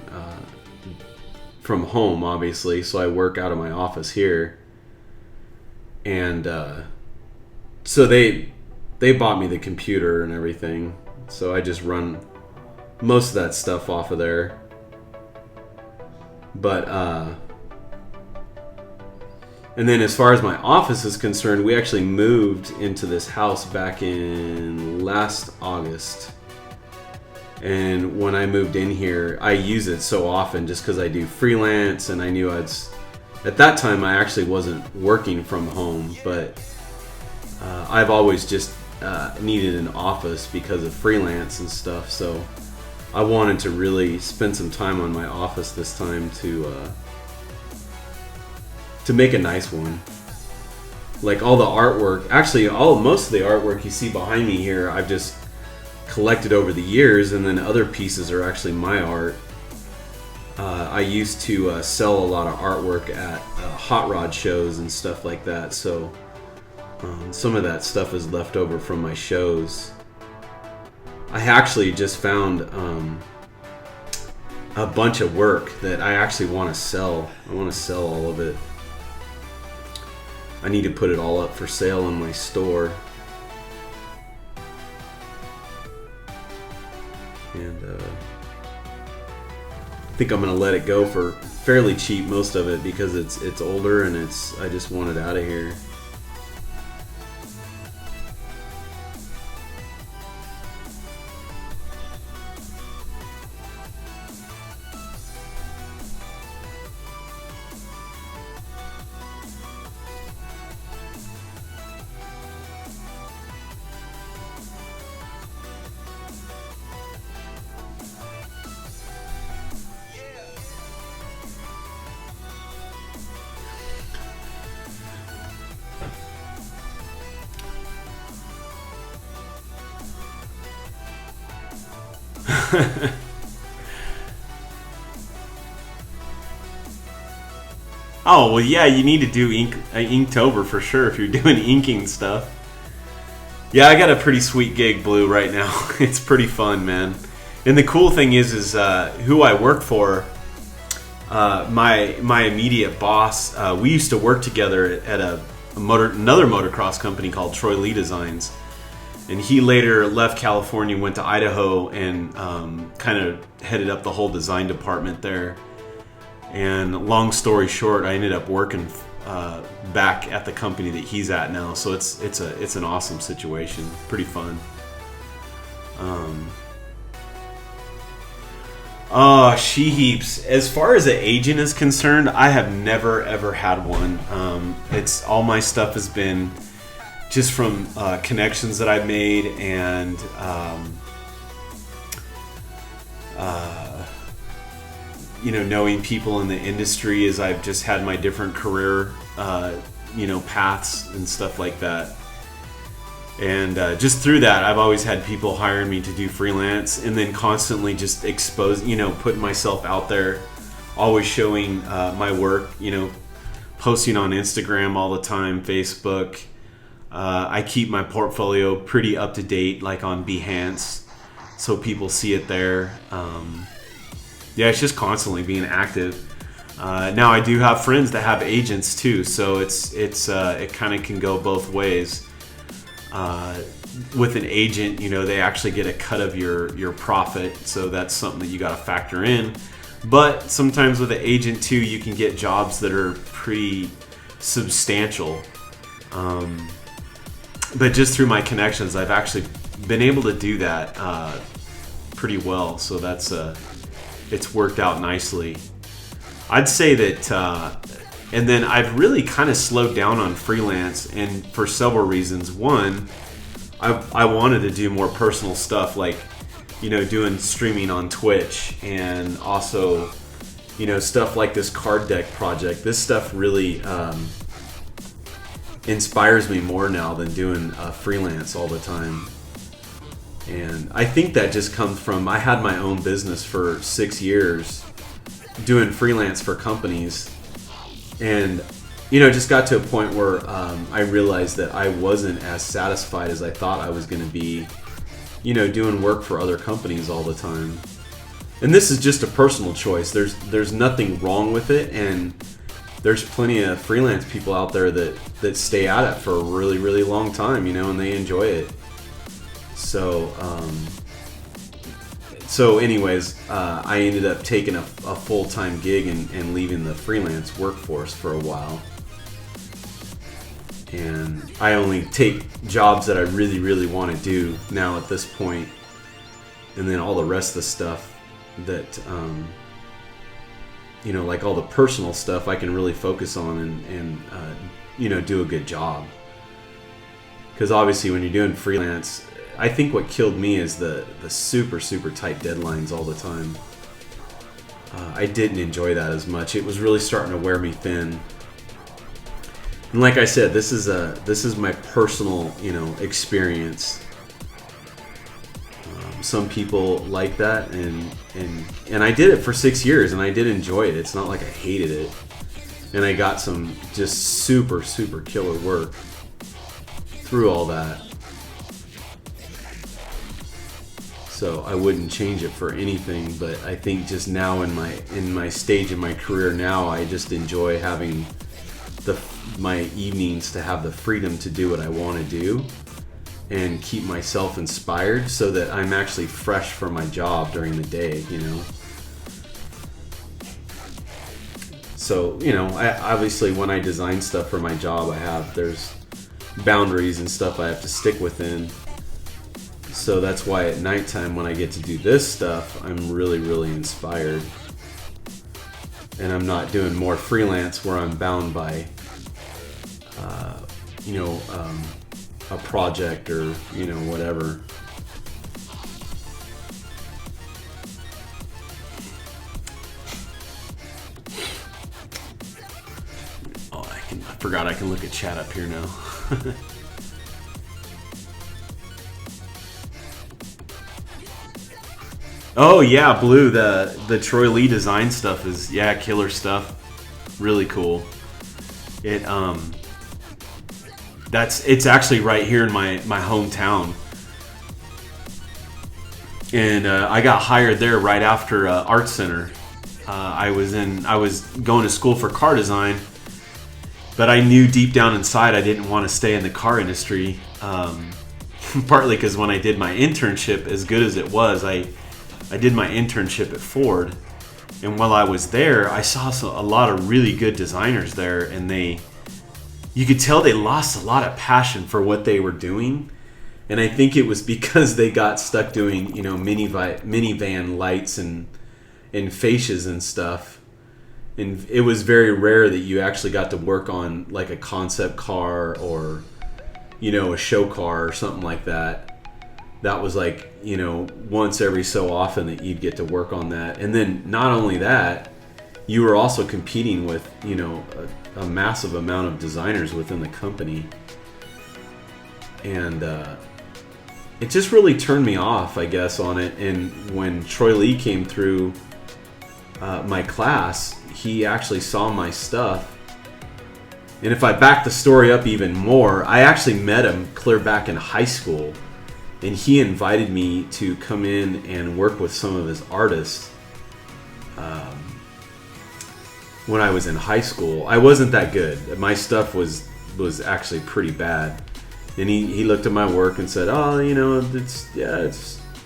from home, obviously, so I work out of my office here, and so they bought me the computer and everything, so I just run most of that stuff off of there. But and then as far as my office is concerned, we actually moved into this house back in last August. And when I moved in here, I use it so often just because I do freelance, and I knew at that time I actually wasn't working from home, but I've always just needed an office because of freelance and stuff, so I wanted to really spend some time on my office this time to make a nice one. Like all the artwork, actually most of the artwork you see behind me here, I've just collected over the years, and then other pieces are actually my art. I used to sell a lot of artwork at hot rod shows and stuff like that, so some of that stuff is left over from my shows. I actually just found a bunch of work that I actually want to sell. I want to sell all of it. I need to put it all up for sale in my store. And think I'm gonna let it go for fairly cheap, most of it, because it's older and I just want it out of here. Oh, well, yeah, you need to do Inktober for sure if you're doing inking stuff. Yeah, I got a pretty sweet gig, Blue, right now. It's pretty fun, man. And the cool thing is who I work for, my immediate boss, we used to work together at another motocross company called Troy Lee Designs. And he later left California, went to Idaho, and kind of headed up the whole design department there. And long story short, I ended up working back at the company that he's at now. So it's an awesome situation, pretty fun. She heaps. As far as an agent is concerned, I have never ever had one. It's all my stuff has been just from connections that I've made and knowing people in the industry as I've just had my different career paths and stuff like that. And just through that, I've always had people hiring me to do freelance, and then constantly just putting myself out there, always showing my work, posting on Instagram all the time, Facebook. I keep my portfolio pretty up to date, like on Behance, so people see it there. It's just constantly being active. Now I do have friends that have agents too, so it kind of can go both ways. With an agent, they actually get a cut of your profit, so that's something that you got to factor in. But sometimes with an agent too, you can get jobs that are pretty substantial. But just through my connections, I've actually been able to do that pretty well. So it's worked out nicely. I'd say that, and then I've really kind of slowed down on freelance, and for several reasons. One, I wanted to do more personal stuff, like doing streaming on Twitch, and also stuff like this card deck project. This stuff really inspires me more now than doing freelance all the time. And I think that just comes from, I had my own business for 6 years doing freelance for companies, and just got to a point where I realized that I wasn't as satisfied as I thought I was going to be doing work for other companies all the time. And this is just a personal choice. There's nothing wrong with it, and there's plenty of freelance people out there that stay at it for a really, really long time, and they enjoy it. So anyways, I ended up taking a full-time gig and leaving the freelance workforce for a while. And I only take jobs that I really, really want to do now at this point. And then all the rest of the stuff that, like all the personal stuff I can really focus on and do a good job. Because obviously when you're doing freelance, I think what killed me is the super, super tight deadlines all the time. I didn't enjoy that as much. It was really starting to wear me thin. And like I said, this is my personal, experience. Some people like that, and I did it for 6 years, and I did enjoy it. It's not like I hated it. And I got some just super, super killer work through all that. So I wouldn't change it for anything, but I think just now in my stage in my career now, I just enjoy having my evenings to have the freedom to do what I want to do and keep myself inspired so that I'm actually fresh for my job during the day, So, obviously when I design stuff for my job, there's boundaries and stuff I have to stick within. So that's why at nighttime when I get to do this stuff, I'm really, really inspired. And I'm not doing more freelance where I'm bound by, a project or, whatever. Oh, I forgot I can look at chat up here now. Oh yeah, Blue, the Troy Lee design stuff is killer stuff. Really cool. It's actually right here in my hometown. And I got hired there right after Art Center. I was going to school for car design, but I knew deep down inside I didn't want to stay in the car industry. Partly because when I did my internship, as good as it was, I did my internship at Ford, and while I was there, I saw a lot of really good designers there, and you could tell they lost a lot of passion for what they were doing, and I think it was because they got stuck doing, minivan lights and fascias and stuff, and it was very rare that you actually got to work on like a concept car or, a show car or something like that. That was like, once every so often that you'd get to work on that. And then not only that, you were also competing with, a massive amount of designers within the company. And it just really turned me off, I guess, on it. And when Troy Lee came through my class, he actually saw my stuff. And if I back the story up even more, I actually met him clear back in high school. And he invited me to come in and work with some of his artists when I was in high school. I wasn't that good. My stuff was actually pretty bad. And he looked at my work and said, "Oh,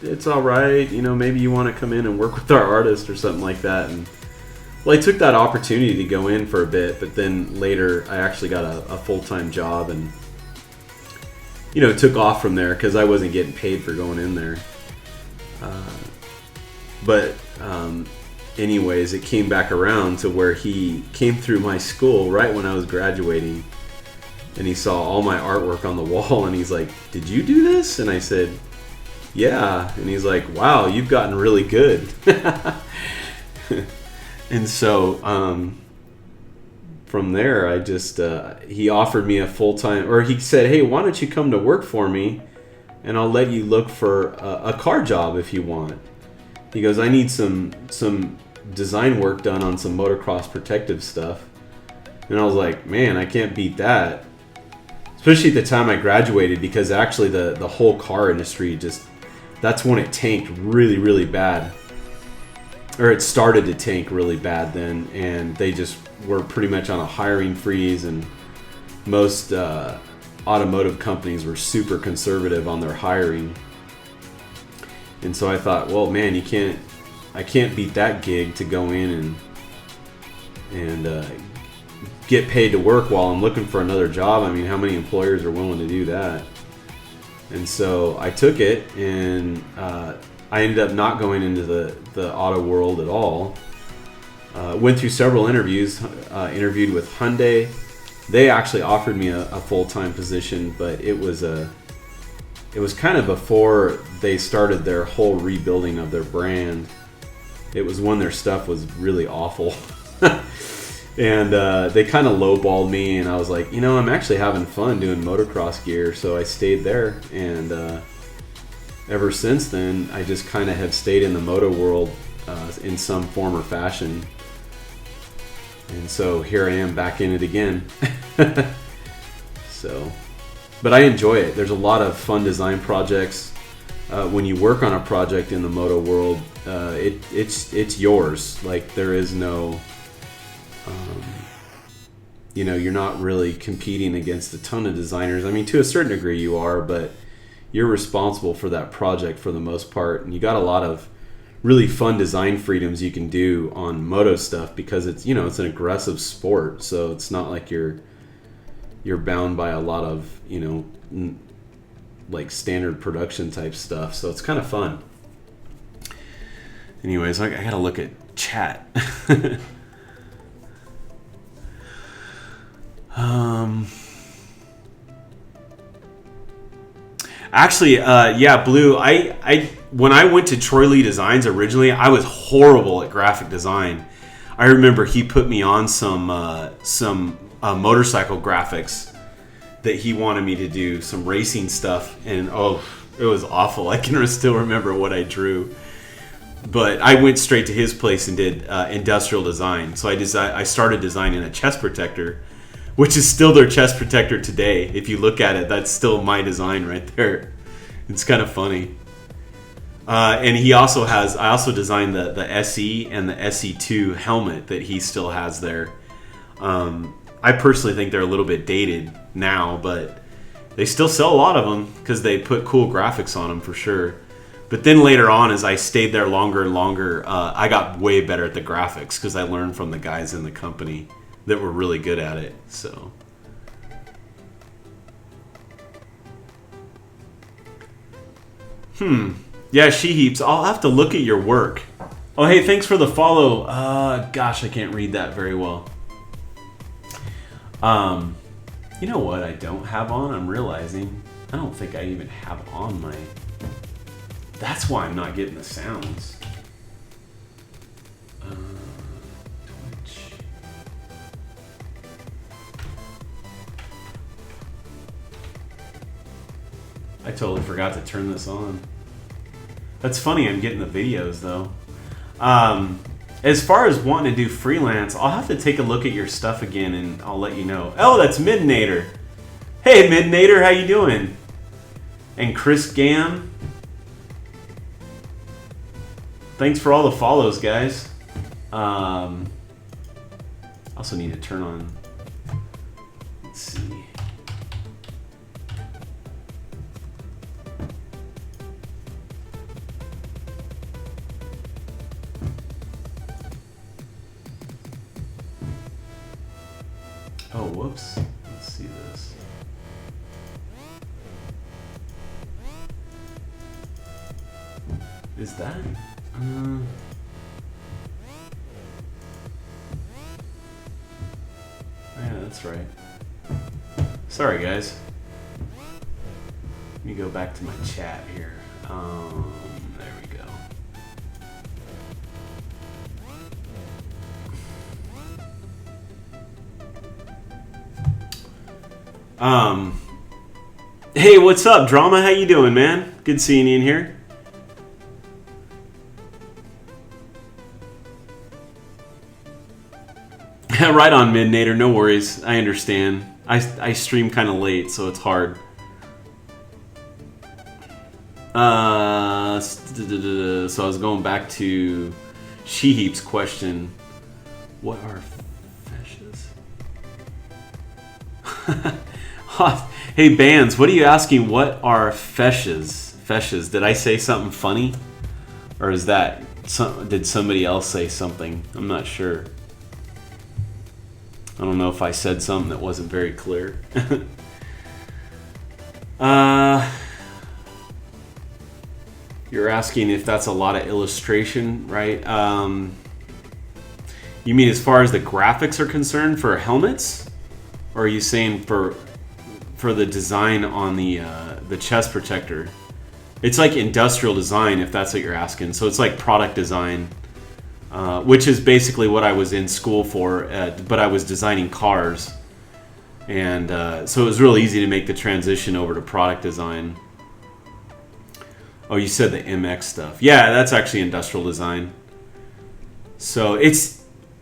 it's all right. Maybe you want to come in and work with our artist or something like that." And well, I took that opportunity to go in for a bit, but then later I actually got a full-time job and took off from there because I wasn't getting paid for going in there. But anyways, it came back around to where he came through my school right when I was graduating, and he saw all my artwork on the wall, and he's like, "Did you do this?" And I said, "Yeah." And he's like, "Wow, you've gotten really good." And so from there, I just he offered me a full-time, or he said, "Hey, why don't you come to work for me, and I'll let you look for a car job if you want." He goes, "I need some design work done on some motocross protective stuff." And I was like, "Man, I can't beat that." Especially at the time I graduated, because actually the whole car industry that's when it tanked really, really bad. Or it started to tank really bad then, and they just were pretty much on a hiring freeze, and most automotive companies were super conservative on their hiring. And so I thought, well, man, I can't beat that gig to go in and get paid to work while I'm looking for another job. I mean, how many employers are willing to do that? And so I took it, and I ended up not going into the auto world at all. Went through several interviews, interviewed with Hyundai. They actually offered me a full-time position, but it was kind of before they started their whole rebuilding of their brand. It was when their stuff was really awful. And they kind of lowballed me, and I was like, I'm actually having fun doing motocross gear, so I stayed there. And ever since then, I just kind of have stayed in the moto world in some form or fashion. And so here I am back in it again. But I enjoy it. There's a lot of fun design projects. When you work on a project in the moto world, it's yours. Like, there is no, you're not really competing against a ton of designers. I mean, to a certain degree you are, but you're responsible for that project for the most part. And you got a lot of really fun design freedoms you can do on moto stuff, because it's, you know, it's an aggressive sport, so it's not like you're bound by a lot of, you know, like standard production type stuff, so it's kind of fun. Anyways, I gotta look at chat. Actually, yeah, Blue, I when I went to Troy Lee Designs originally, I was horrible at graphic design. I remember he put me on some motorcycle graphics that he wanted me to do, some racing stuff, and it was awful. I can still remember what I drew. But I went straight to his place and did industrial design. So I started designing a chest protector, which is still their chest protector today. If you look at it, that's still my design right there. It's kind of funny. And I also designed the SE and the SE2 helmet that he still has there. I personally think they're a little bit dated now, but they still sell a lot of them because they put cool graphics on them for sure. But then later on, as I stayed there longer and longer, I got way better at the graphics because I learned from the guys in the company that were really good at it. So, yeah, She-Heaps, I'll have to look at your work. Oh, hey, thanks for the follow. Gosh, I can't read that very well. You know what I don't have on? I'm realizing I don't think I even have on my... That's why I'm not getting the sounds. Twitch. I totally forgot to turn this on. That's funny, I'm getting the videos though. As far as wanting to do freelance, I'll have to take a look at your stuff again and I'll let you know. Oh, that's Midnator. Hey Midnator, how you doing? And Chris Gam. Thanks for all the follows, guys. Also need to turn on. Let's see. Oh, whoops. Let's see this. Is that? Yeah, that's right. Sorry, guys. Let me go back to my chat here. There we go. Hey, what's up, Drama? How you doing, man? Good seeing you in here. Right on, Midnator. No worries. I understand. I stream kind of late, so it's hard. So I was going back to She-Heap's question. What are feshes? Hey, Bands, what are you asking? What are feshes? Feshes. Did I say something funny? Or is that... did somebody else say something? I'm not sure. I don't know if I said something that wasn't very clear. You're asking if that's a lot of illustration, right? You mean as far as the graphics are concerned for helmets? Or are you saying for the design on the chest protector? It's like industrial design, if that's what you're asking. So it's like product design. Which is basically what I was in school for, but I was designing cars. And so it was real easy to make the transition over to product design. Oh, you said the MX stuff. Yeah, that's actually industrial design. So and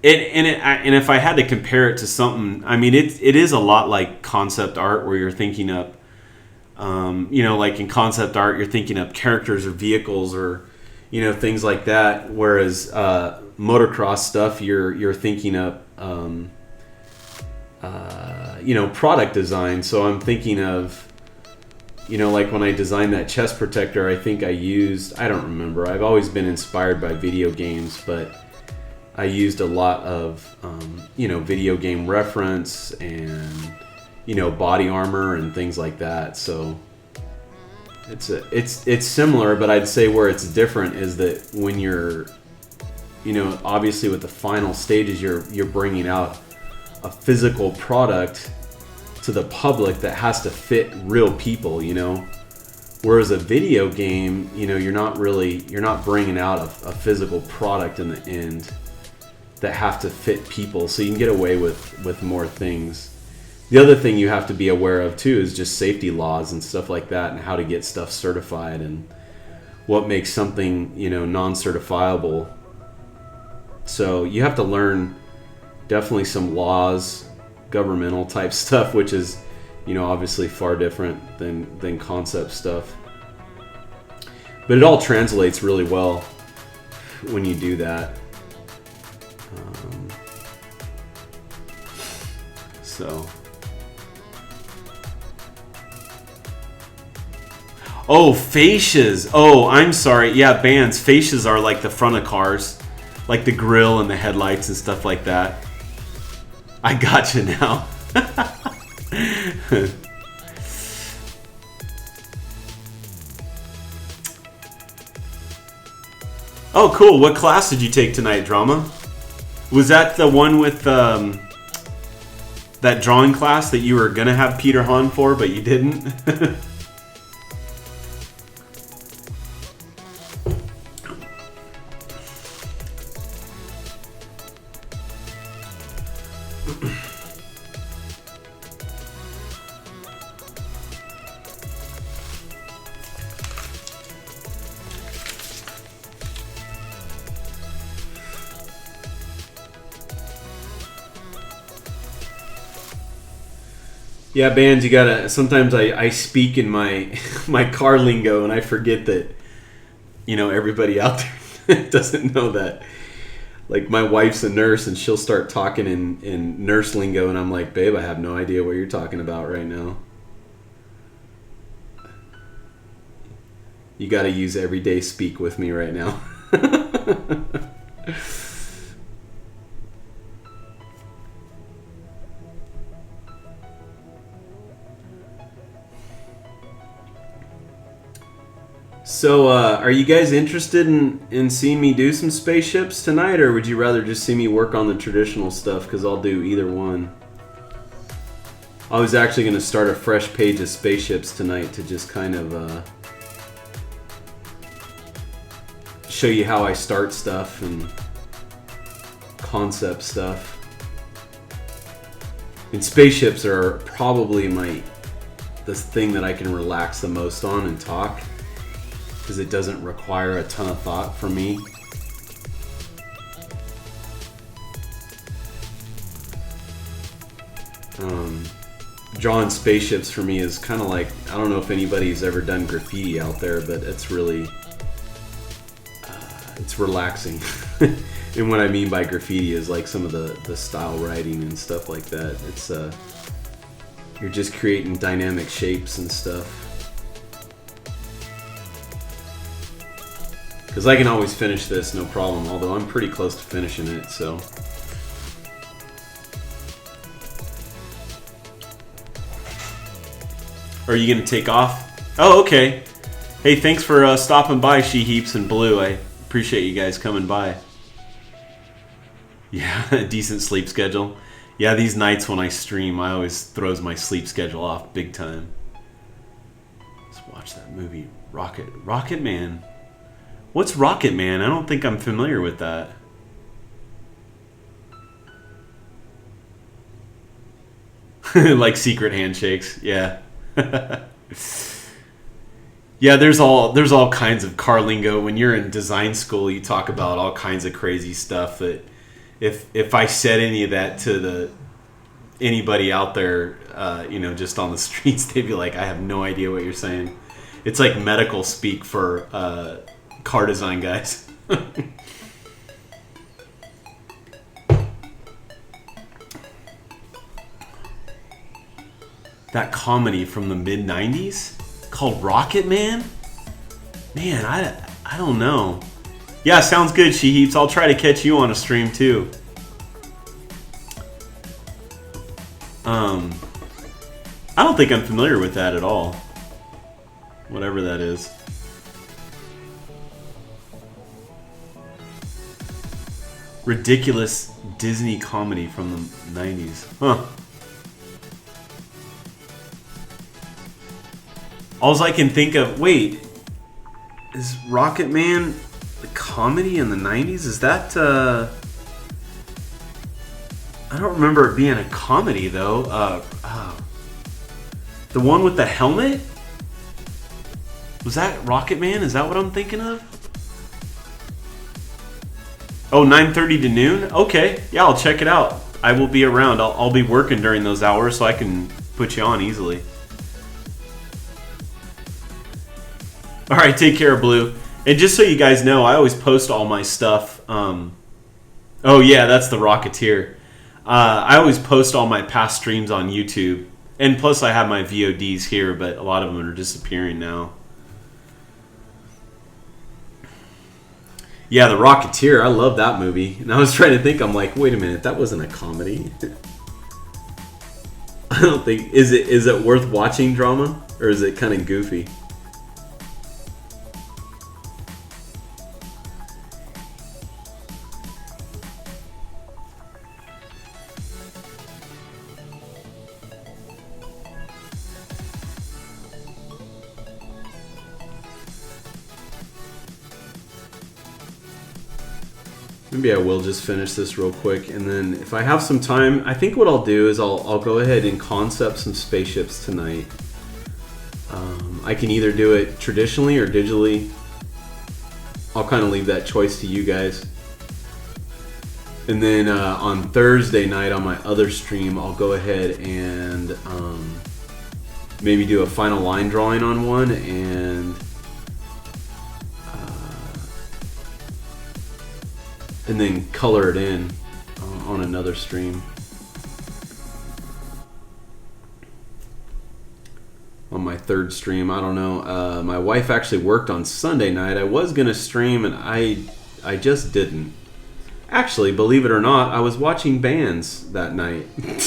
if I had to compare it to something, I mean, it is a lot like concept art where you're thinking up, like in concept art, you're thinking up characters or vehicles or, things like that. Whereas motocross stuff, you're thinking up, product design. So I'm thinking of, like when I designed that chest protector, I think I don't remember. I've always been inspired by video games, but I used a lot of, video game reference and, body armor and things like that. So it's similar, but I'd say where it's different is that when you're, obviously with the final stages, you're bringing out a physical product to the public that has to fit real people, whereas a video game, you're not bringing out a physical product in the end that have to fit people, so you can get away with more things. The other thing you have to be aware of too is just safety laws and stuff like that, and how to get stuff certified and what makes something non-certifiable. So you have to learn definitely some laws, governmental type stuff, which is obviously far different than concept stuff, but it all translates really well when you do that. Oh, fascias. Oh, I'm sorry. Yeah, bands. Fascias are like the front of cars, like the grill and the headlights and stuff like that. I got you now. Oh, cool. What class did you take tonight, Drama? Was that the one with that drawing class that you were going to have Peter Hahn for, but you didn't? Yeah, bands, you gotta. Sometimes I speak in my my car lingo, and I forget that everybody out there doesn't know that. Like, my wife's a nurse, and she'll start talking in nurse lingo, and I'm like, babe, I have no idea what you're talking about right now. You gotta use everyday speak with me right now. So, are you guys interested in seeing me do some spaceships tonight, or would you rather just see me work on the traditional stuff? Because I'll do either one. I was actually going to start a fresh page of spaceships tonight to just kind of show you how I start stuff and concept stuff. And spaceships are probably the thing that I can relax the most on and talk, because it doesn't require a ton of thought from me. Drawing spaceships for me is kind of like, I don't know if anybody's ever done graffiti out there, but it's really, it's relaxing. And what I mean by graffiti is like some of the style writing and stuff like that. It's you're just creating dynamic shapes and stuff. Because I can always finish this, no problem, although I'm pretty close to finishing it, so. Are you going to take off? Oh, okay. Hey, thanks for stopping by, She Heaps and Blue. I appreciate you guys coming by. Yeah, a decent sleep schedule. Yeah, these nights when I stream, I always throws my sleep schedule off big time. Let's watch that movie, Rocket Man. What's Rocket Man? I don't think I'm familiar with that. Like secret handshakes, yeah. Yeah, there's all kinds of car lingo. When you're in design school, you talk about all kinds of crazy stuff that if I said any of that to anybody out there, just on the streets, they'd be like, I have no idea what you're saying. It's like medical speak for car design guys. That comedy from the mid-90s called Rocket Man? Man, I don't know. Yeah, sounds good, She Heaps. I'll try to catch you on a stream too. I don't think I'm familiar with that at all. Whatever that is. Ridiculous Disney comedy from the 90s. Huh. All I can think of... Wait. Is Rocket Man a comedy in the 90s? Is that... I don't remember it being a comedy, though. The one with the helmet? Was that Rocket Man? Is that what I'm thinking of? Oh, 9:30 to noon? Okay. Yeah, I'll check it out. I will be around. I'll be working during those hours, so I can put you on easily. Alright, take care, Blue. And just so you guys know, I always post all my stuff. Oh, yeah, that's the Rocketeer. I always post all my past streams on YouTube. And plus I have my VODs here, but a lot of them are disappearing now. Yeah, The Rocketeer. I love that movie. And I was trying to think, I'm like, wait a minute, that wasn't a comedy. I don't think... Is it worth watching, Drama? Or is it kind of goofy? Maybe I will just finish this real quick, and then if I have some time, I think what I'll do is I'll go ahead and concept some spaceships tonight. I can either do it traditionally or digitally. I'll kind of leave that choice to you guys. And then on Thursday night on my other stream, I'll go ahead and maybe do a final line drawing on one, and then color it in on another stream. On my third stream, I don't know. My wife actually worked on Sunday night. I was gonna stream and I just didn't. Actually, believe it or not, I was watching bands that night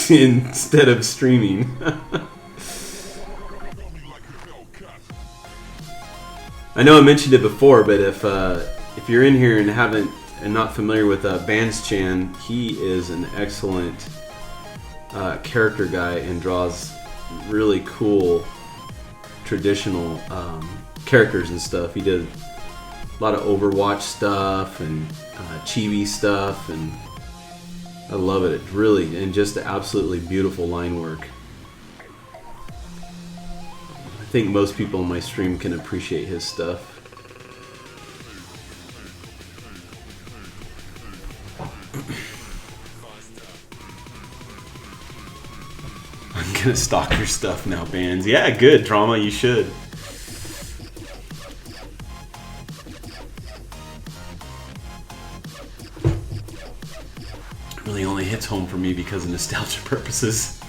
instead of streaming. I know I mentioned it before, but if you're in here and not familiar with Bands Chan, he is an excellent character guy and draws really cool traditional characters and stuff. He did a lot of Overwatch stuff and chibi stuff, and I love it. It's really, and just absolutely beautiful line work. I think most people in my stream can appreciate his stuff. I'm gonna stalk your stuff now, Bands. Yeah, good, Drama, you should. Really only hits home for me because of nostalgia purposes.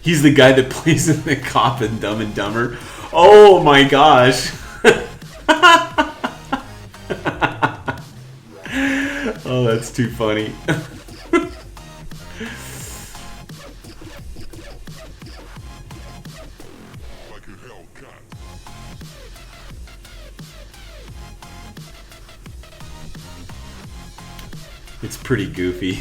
He's the guy that plays in the cop in Dumb and Dumber. Oh my gosh. Oh, that's too funny. It's pretty goofy.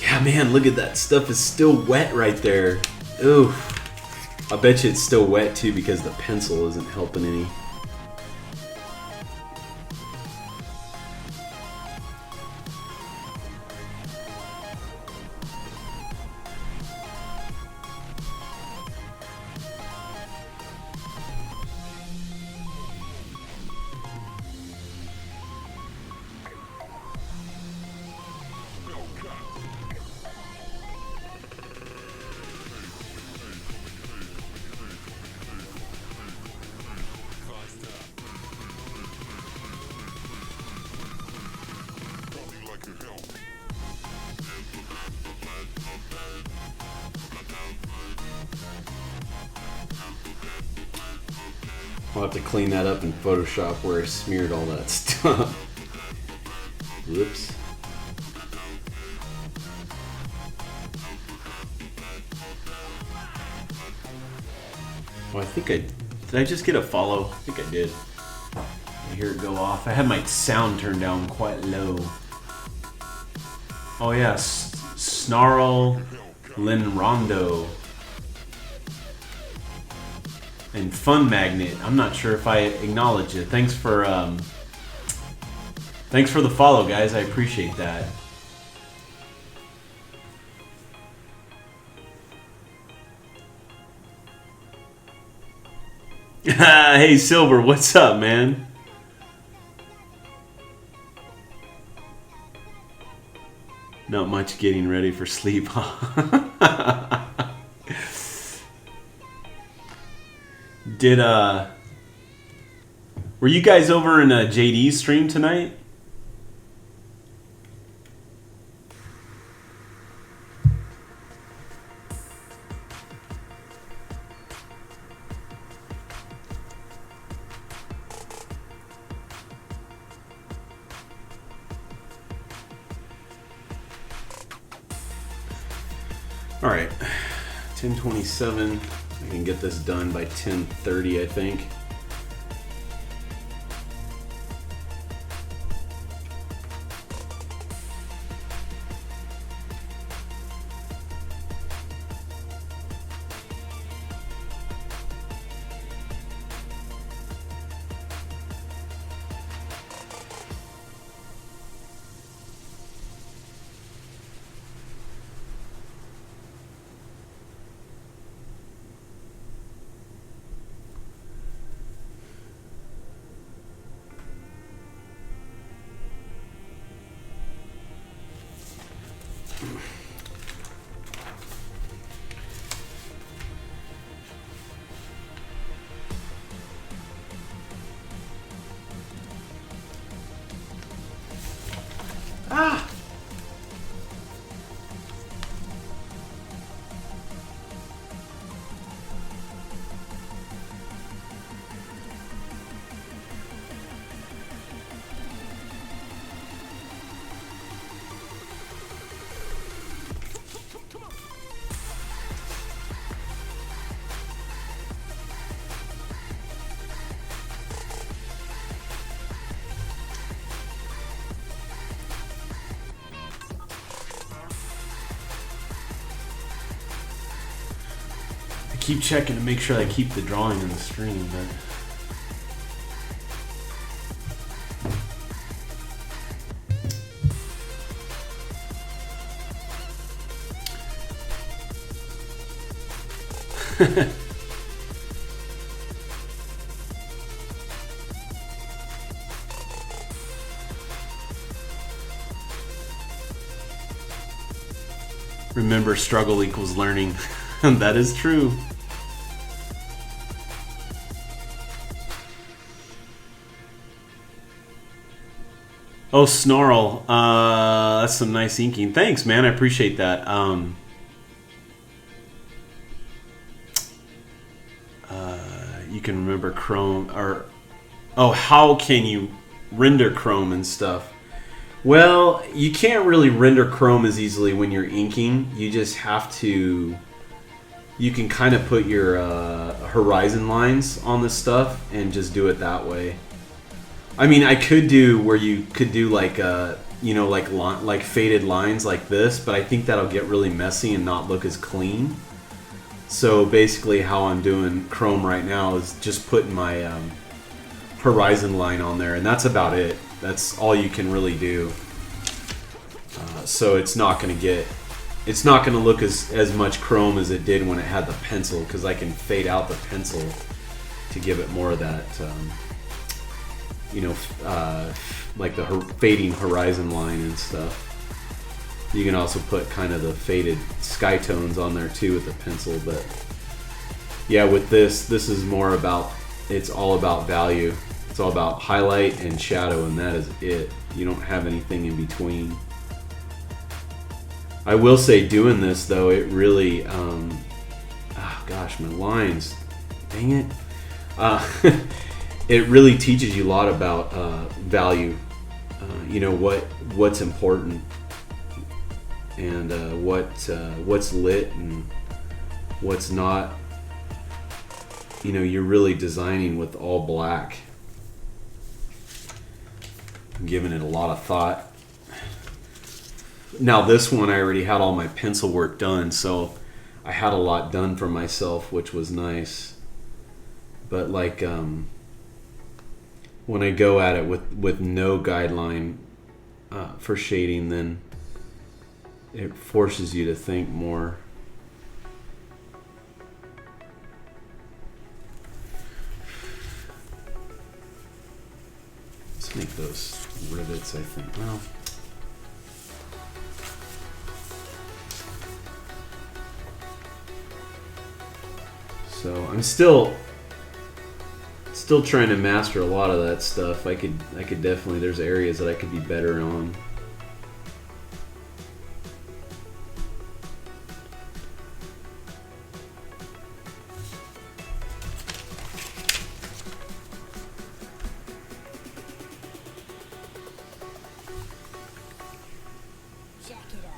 Yeah, man, look at that stuff is still wet right there. Ooh. I bet you it's still wet too because the pencil isn't helping any. I'll have to clean that up in Photoshop where I smeared all that stuff. Whoops. Oh, I think did I just get a follow? I think I did. I hear it go off. I had my sound turned down quite low. Oh yeah, Snarl Linrondo. And Fun Magnet. I'm not sure if I acknowledge it. Thanks for the follow, guys. I appreciate that. Hey Silver, what's up, man? Not much getting ready for sleep, huh? Were you guys over in JD's stream tonight? All right, 10:27. I can get this done by 10:30, I think. Keep checking to make sure I keep the drawing in the stream, but remember, struggle equals learning. That is true. Oh, Snarl. That's some nice inking. Thanks, man. I appreciate that. You can remember Chrome, or how can you render Chrome and stuff? Well, you can't really render Chrome as easily when you're inking. You just have to. You can kind of put your horizon lines on this stuff and just do it that way. I mean, I could do where you could do like like faded lines like this, but I think that'll get really messy and not look as clean. So basically, how I'm doing Chrome right now is just putting my horizon line on there, and that's about it. That's all you can really do. So it's not going to look as much Chrome as it did when it had the pencil, because I can fade out the pencil to give it more of that, like the fading horizon line and stuff. You can also put kind of the faded sky tones on there too with the pencil, but yeah, with this is more about, it's all about value. It's all about highlight and shadow, and that is it. You don't have anything in between. I will say, doing this though, it really, gosh, my lines, dang it. It really teaches you a lot about value. What's important, and what's lit and what's not. You're really designing with all black. I'm giving it a lot of thought. Now this one, I already had all my pencil work done, so I had a lot done for myself, which was nice. But like when I go at it with no guideline for shading, then it forces you to think more. Let's make those rivets, I think. Well, so I'm still trying to master a lot of that stuff. I could definitely, there's areas that I could be better on.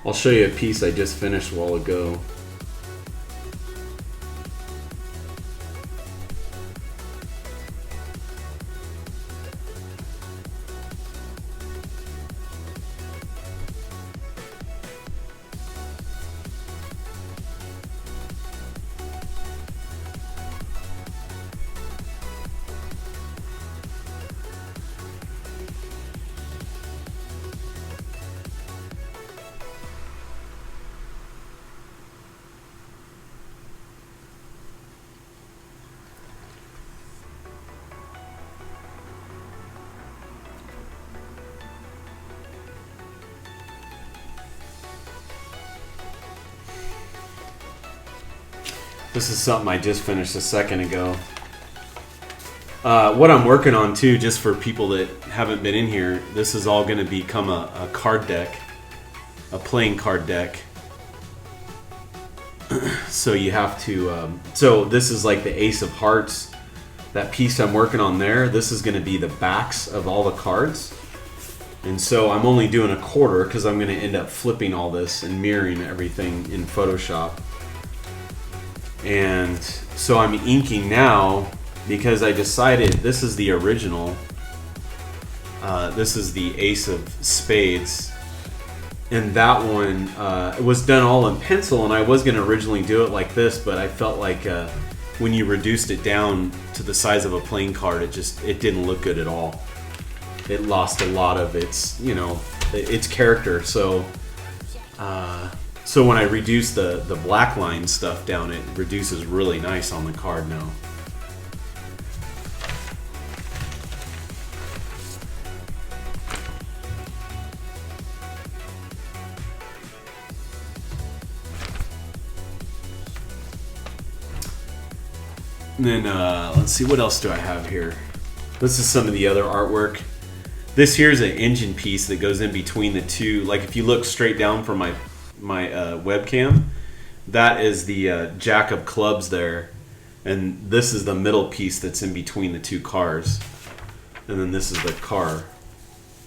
I'll show you a piece I just finished a while ago. This is something I just finished a second ago. What I'm working on too, just for people that haven't been in here, this is all going to become a card deck, a playing card deck. So you have to, so this is like the Ace of Hearts. That piece I'm working on there, this is going to be the backs of all the cards. And so I'm only doing a quarter because I'm going to end up flipping all this and mirroring everything in Photoshop. And so I'm inking now because I decided this is the original. This is the Ace of Spades. And that one was done all in pencil, and I was going to originally do it like this, but I felt like when you reduced it down to the size of a playing card, it didn't look good at all. It lost a lot of its character. So so when I reduce the black line stuff down, it reduces really nice on the card now. And then let's see, what else do I have here? This is some of the other artwork. This here's an engine piece that goes in between the two. Like if you look straight down from my webcam, that is the Jack of Clubs there, and this is the middle piece that's in between the two cars, and then this is the car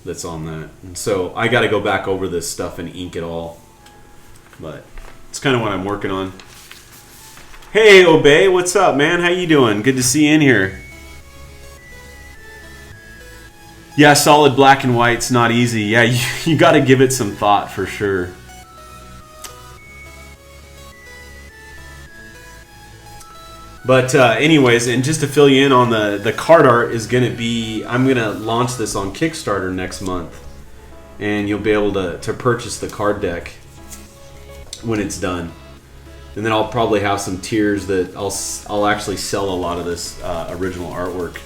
that's on that. And so I got to go back over this stuff and ink it all, but it's kind of what I'm working on. Hey Obey, what's up, man? How you doing? Good to see you in here. Yeah, solid black and white's not easy. Yeah, you got to give it some thought for sure. But anyways, and just to fill you in on the card art is going to be, I'm going to launch this on Kickstarter next month. And you'll be able to purchase the card deck when it's done. And then I'll probably have some tiers that I'll actually sell a lot of this original artwork.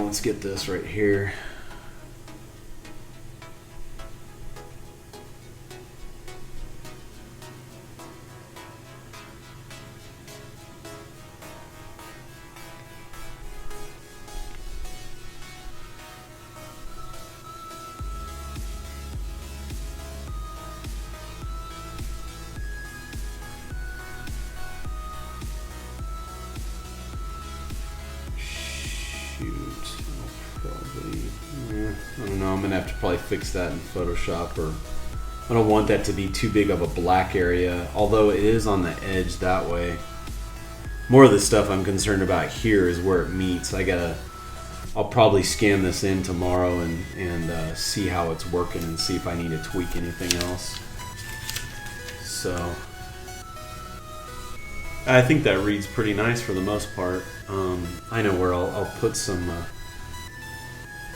let's get this right here. I don't know, I'm gonna have to probably fix that in Photoshop, or I don't want that to be too big of a black area, although it is on the edge that way. More of the stuff I'm concerned about here is where it meets. I'll probably scan this in tomorrow and see how it's working and see if I need to tweak anything else. So I think that reads pretty nice for the most part. I know where I'll put some.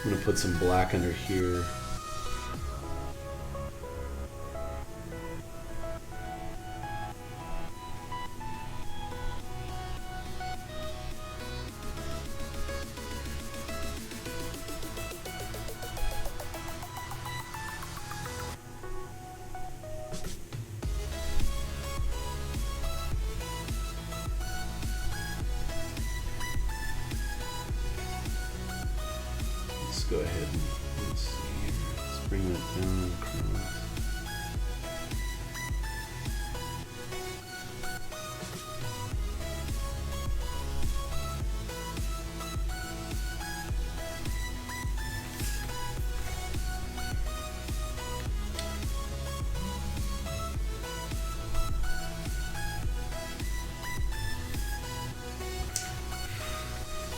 I'm gonna put some black under here. Go ahead and let's see here. Let's bring that down across.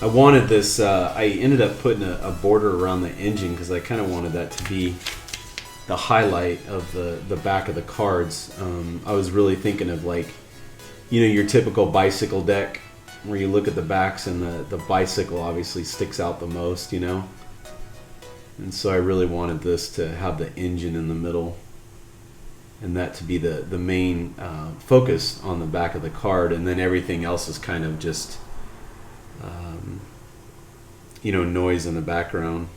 I wanted this, I ended up putting a border around the engine because I kind of wanted that to be the highlight of the back of the cards. I was really thinking of, like, you know, your typical bicycle deck where you look at the backs and the bicycle obviously sticks out the most, you know? And so I really wanted this to have the engine in the middle and that to be the main focus on the back of the card, and then everything else is kind of just you know, noise in the background.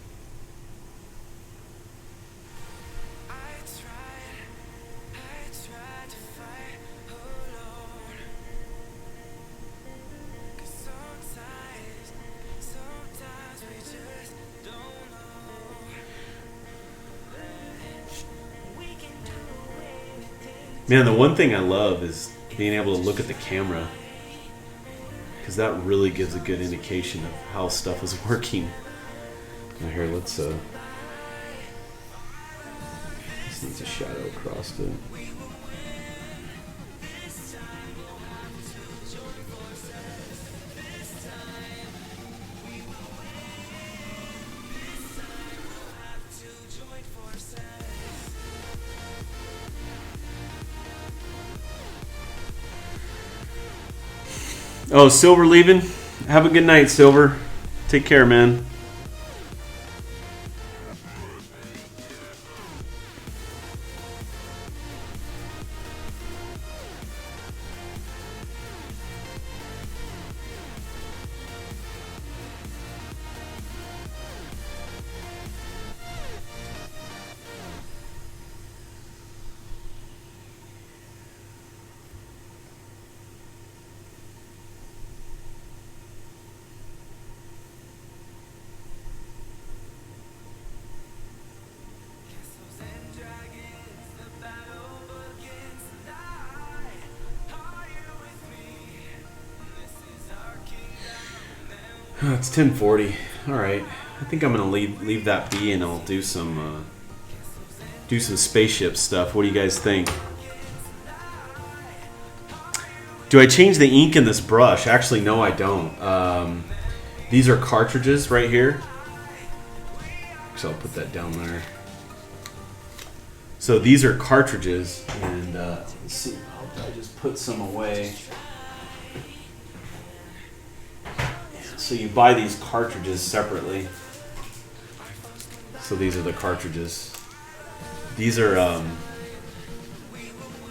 Man, the one thing I love is being able to look at the camera, because that really gives a good indication of how stuff is working. Now here, let's this needs a shadow across it. Oh, Silver leaving? Have a good night, Silver. Take care, man. Oh, it's 10:40. All right, I think I'm gonna leave that be, and I'll do some spaceship stuff. What do you guys think? Do I change the ink in this brush? Actually, no, I don't. These are cartridges right here, so I'll put that down there. So these are cartridges, and let's see. I'll just put some away. So you buy these cartridges separately. So these are the cartridges. These are,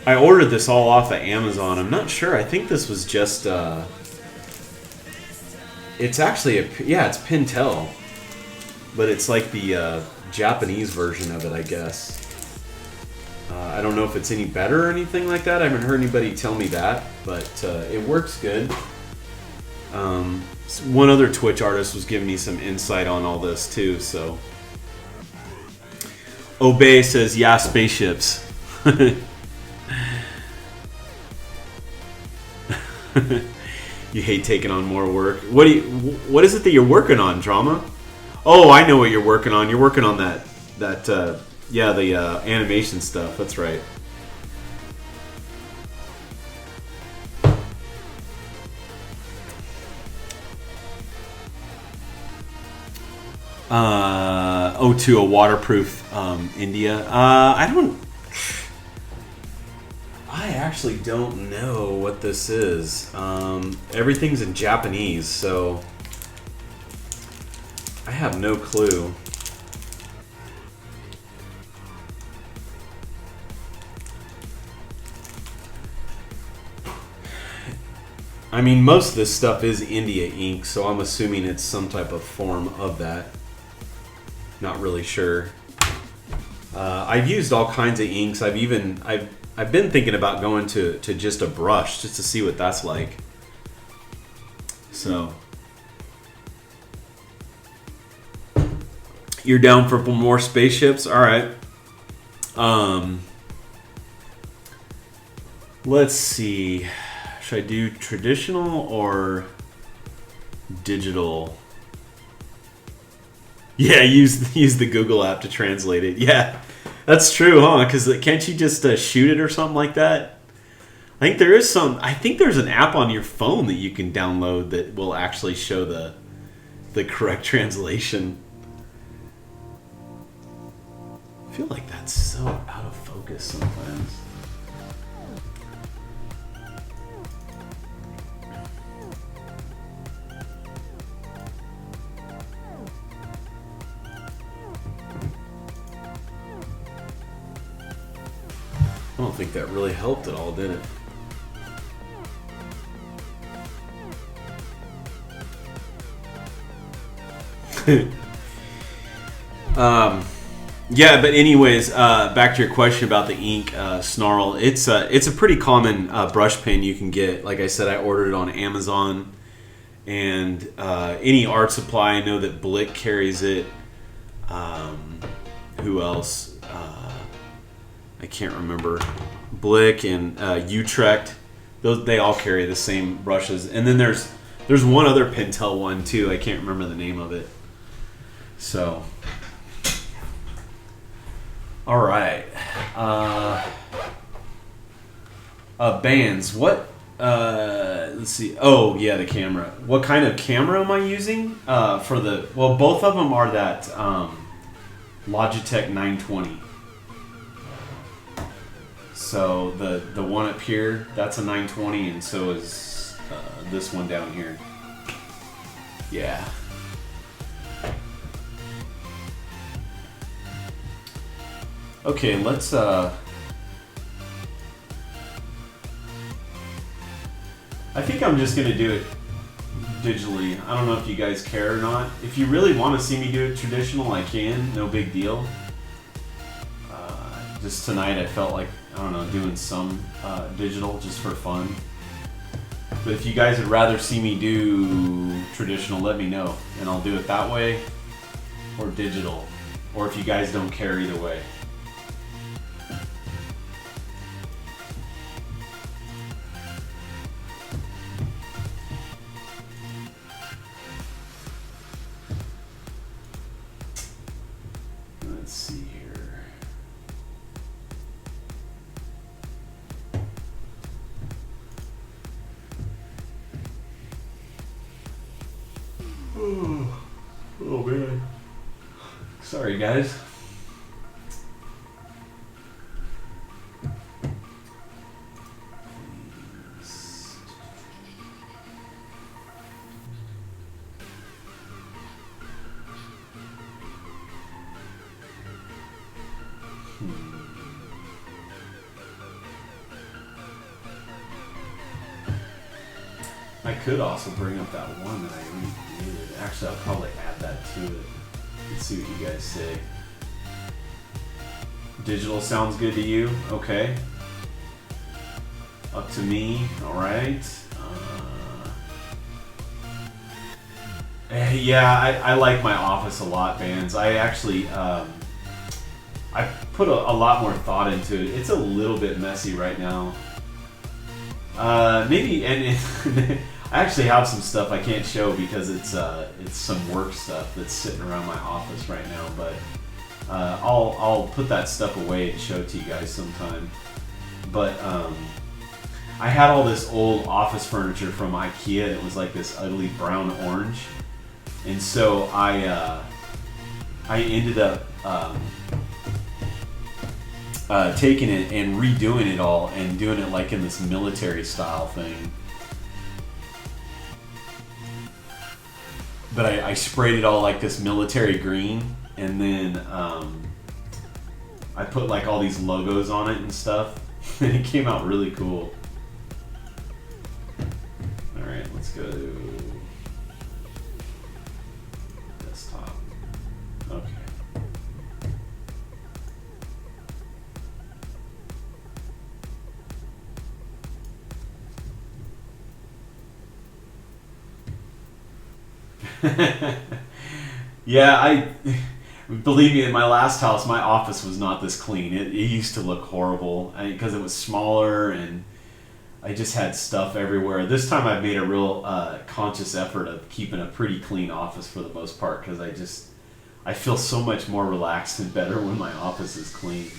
I ordered this all off of Amazon. I'm not sure. I think this was just, it's actually, it's Pentel. but it's like the Japanese version of it, I guess. I don't know if it's any better or anything like that. I haven't heard anybody tell me that, but it works good. One other Twitch artist was giving me some insight on all this too, so. Obey says, yeah, spaceships. You hate taking on more work. What is it that you're working on, Drama? Oh, I know what you're working on. You're working on the animation stuff. That's right. To a waterproof India. I actually don't know what this is. Everything's in Japanese, so I have no clue. I mean, most of this stuff is India ink, so I'm assuming it's some type of form of that. Not really sure. I've used all kinds of inks. I've been thinking about going to just a brush just to see what that's like. So you're down for more spaceships? All right. Let's see. Should I do traditional or digital? Yeah, use the Google app to translate it. Yeah, that's true, huh? Because can't you just shoot it or something like that? I think there's an app on your phone that you can download that will actually show the correct translation. I feel like that's so out of focus sometimes. I don't think that really helped at all, did it? Yeah, but anyways, back to your question about the ink Snarl. It's a pretty common brush pen you can get. Like I said, I ordered it on Amazon, and any art supply. I know that Blick carries it. Who else? I can't remember. Blick and Utrecht, they all carry the same brushes. And then there's one other Pentel one too. I can't remember the name of it. So, all right. Bands. What? Let's see. Oh yeah, the camera. What kind of camera am I using? For the both of them are that Logitech 920. So the one up here, that's a 920, and so is this one down here. Yeah. Okay, let's I think I'm just gonna do it digitally. I don't know if you guys care or not. If you really want to see me do it traditional, I can. No big deal. Just tonight I felt like, I don't know, doing some digital just for fun. But if you guys would rather see me do traditional, let me know. And I'll do it that way or digital. Or if you guys don't care either way. Let's see here. Oh man. Sorry guys. I could also bring up that one that I redid. Actually, I'll probably add that to it. Let's see what you guys say. Digital sounds good to you? Okay. Up to me. All right. Yeah, I like my office a lot, Vans. I actually I put a lot more thought into it. It's a little bit messy right now. Maybe, and I actually have some stuff I can't show because it's some work stuff that's sitting around my office right now. But I'll put that stuff away and show it to you guys sometime. But I had all this old office furniture from IKEA. And it was like this ugly brown orange, and so I ended up taking it and redoing it all and doing it like in this military style thing. But I sprayed it all like this military green, and then I put like all these logos on it and stuff, and it came out really cool. Alright, let's go to desktop. Okay. Yeah, I believe me, in my last house, my office was not this clean. It used to look horrible because it was smaller and I just had stuff everywhere. This time I've made a real conscious effort of keeping a pretty clean office for the most part because I feel so much more relaxed and better when my office is clean.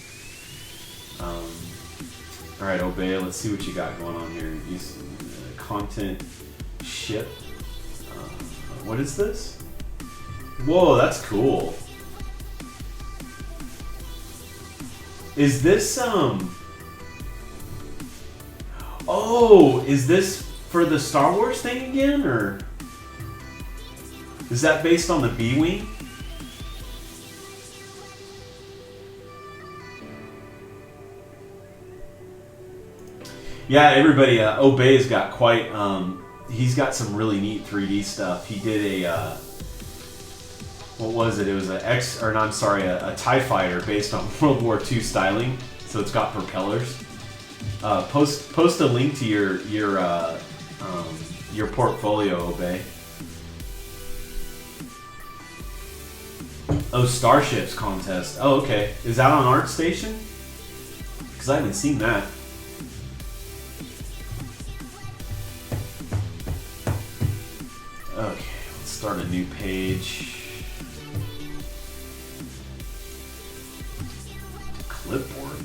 Alright, Obey, let's see what you got going on here. Use content ship. What is this? Whoa, that's cool. Is this, oh, is this for the Star Wars thing again, or is that based on the B-Wing? Yeah, everybody, Obey's got quite, he's got some really neat 3D stuff. He did a, what was it? It was a TIE Fighter based on World War II styling. So it's got propellers. Post a link to your portfolio, Obey. Oh, Starships contest. Oh, okay. Is that on ArtStation? Because I haven't seen that. Okay, let's start a new page. Clipboard.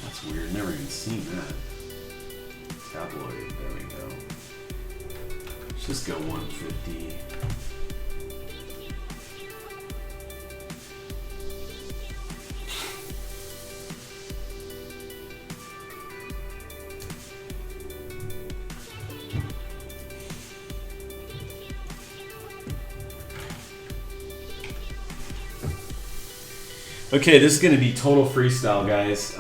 That's weird. Never even seen that. Tabloid. There we go. Let's just go 150. Okay, this is going to be total freestyle, guys.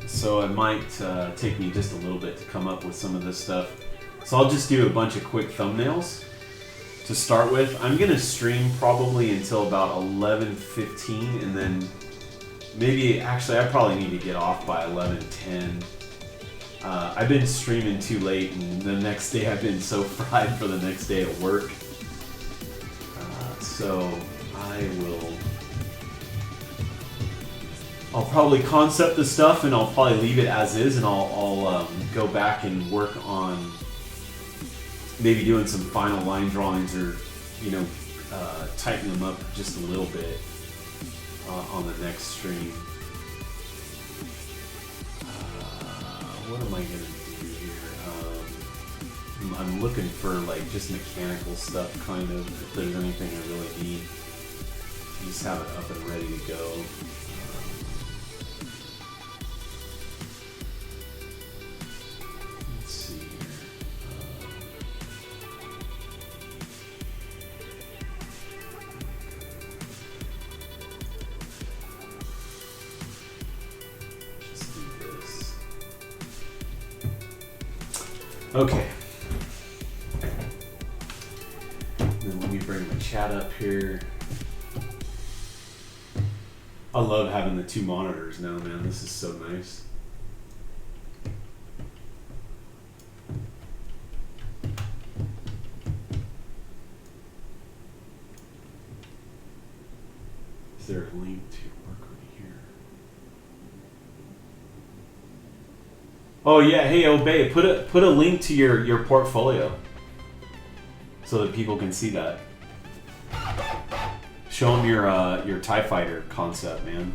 So it might take me just a little bit to come up with some of this stuff. So I'll just do a bunch of quick thumbnails to start with. I'm going to stream probably until about 11:15, and then maybe, actually, I probably need to get off by 11:10. I've been streaming too late, and the next day I've been so fried for the next day at work. So I'll probably concept the stuff, and I'll probably leave it as is, and I'll go back and work on maybe doing some final line drawings, or tighten them up just a little bit on the next stream. What am I gonna do here? I'm looking for like just mechanical stuff, kind of. If there's anything I really need, just have it up and ready to go. Okay. Then let me bring my chat chat up here. I love having the two monitors now, man. This is so nice. Is there a link to work on here? Oh yeah, hey Obey, put a link to your portfolio so that people can see that. Show them your TIE Fighter concept, man.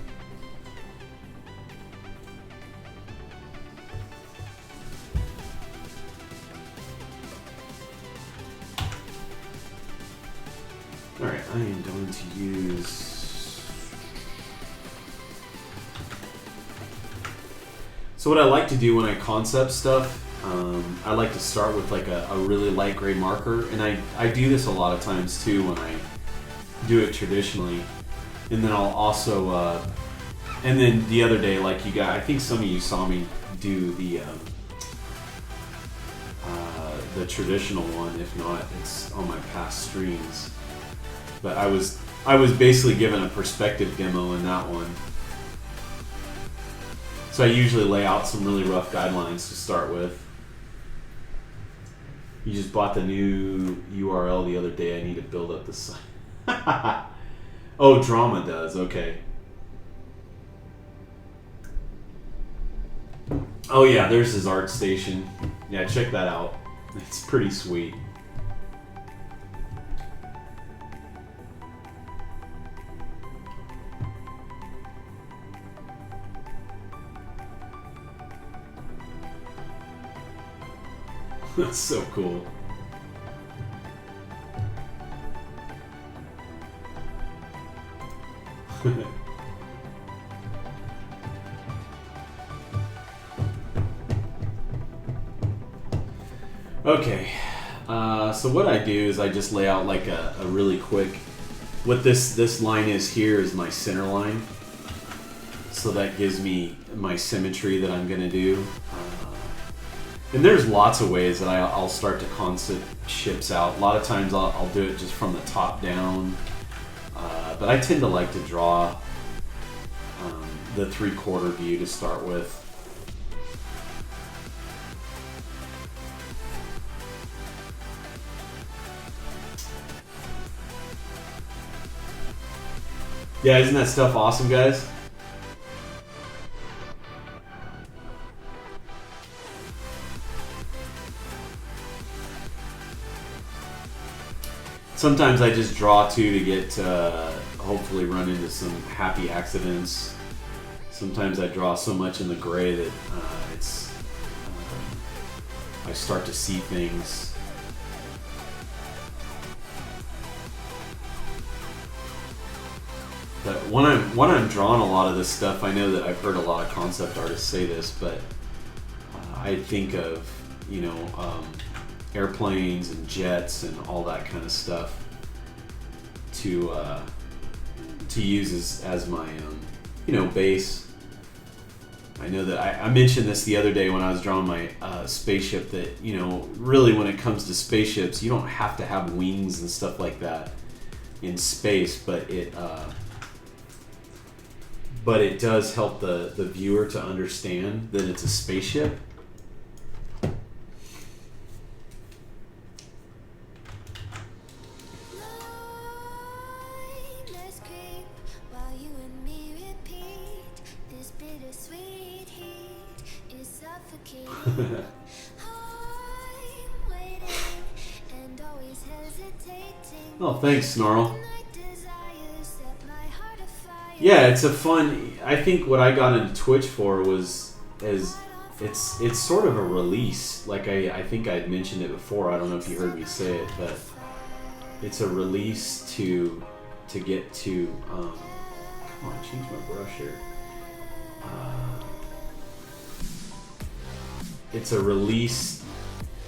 Alright, I am going to use... So what I like to do when I concept stuff, I like to start with like a really light gray marker, and I do this a lot of times too when I do it traditionally, and then I'll also and then the other day, like you got, I think some of you saw me do the traditional one. If not, it's on my past streams. But I was basically given a perspective demo in that one, so I usually lay out some really rough guidelines to start with. You just bought the new URL the other day. I need to build up the site. Oh, Drama does. Okay. Oh yeah, there's his art station. Yeah, check that out. It's pretty sweet. That's so cool. Okay, so what I do is I just lay out like a really quick, what this line is here is my center line, so that gives me my symmetry that I'm gonna do. And there's lots of ways that I'll start to concept ships out. A lot of times I'll do it just from the top down, but I tend to like to draw the 3/4 view to start with. Yeah, isn't that stuff awesome, guys? Sometimes I just draw to get hopefully run into some happy accidents. Sometimes I draw so much in the gray that I start to see things. But when I'm drawing a lot of this stuff, I know that I've heard a lot of concept artists say this, but I think of, you know, airplanes and jets and all that kind of stuff to use as my you know, base. I know that I mentioned this the other day when I was drawing my spaceship, that, you know, really when it comes to spaceships, you don't have to have wings and stuff like that in space, but it does help the viewer to understand that it's a spaceship. Oh, thanks, Snarl. Yeah, it's a fun. I think what I got into Twitch for was it's sort of a release. Like I think I had mentioned it before. I don't know if you heard me say it, but it's a release to get to. Come on, change my brush here. It's a release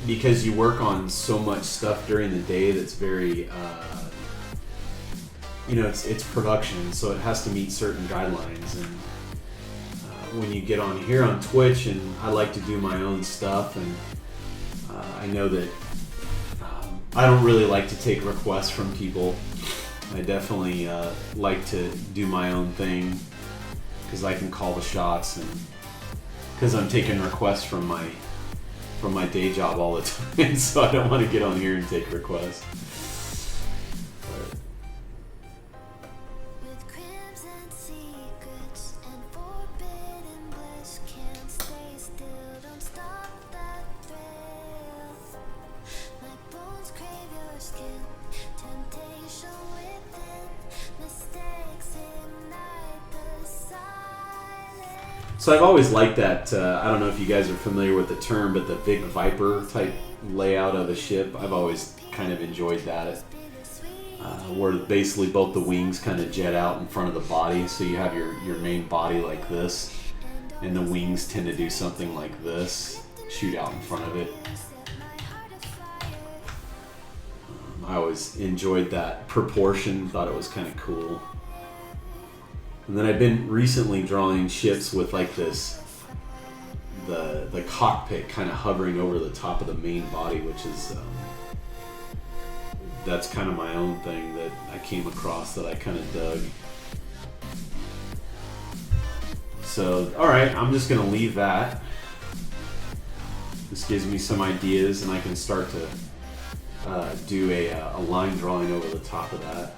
because you work on so much stuff during the day that's very, you know, it's production, so it has to meet certain guidelines. And when you get on here on Twitch, and I like to do my own stuff, and I know that I don't really like to take requests from people. I definitely like to do my own thing because I can call the shots, and because I'm taking requests from my day job all the time, so I don't want to get on here and take requests. So I've always liked that, I don't know if you guys are familiar with the term, but the big Viper type layout of a ship, I've always kind of enjoyed that. Where basically both the wings kind of jet out in front of the body, so you have your main body like this, and the wings tend to do something like this, shoot out in front of it. I always enjoyed that proportion, thought it was kind of cool. And then I've been recently drawing ships with like this, the cockpit kind of hovering over the top of the main body, which is, that's kind of my own thing that I came across that I kind of dug. So, alright, I'm just going to leave that. This gives me some ideas, and I can start to do a line drawing over the top of that.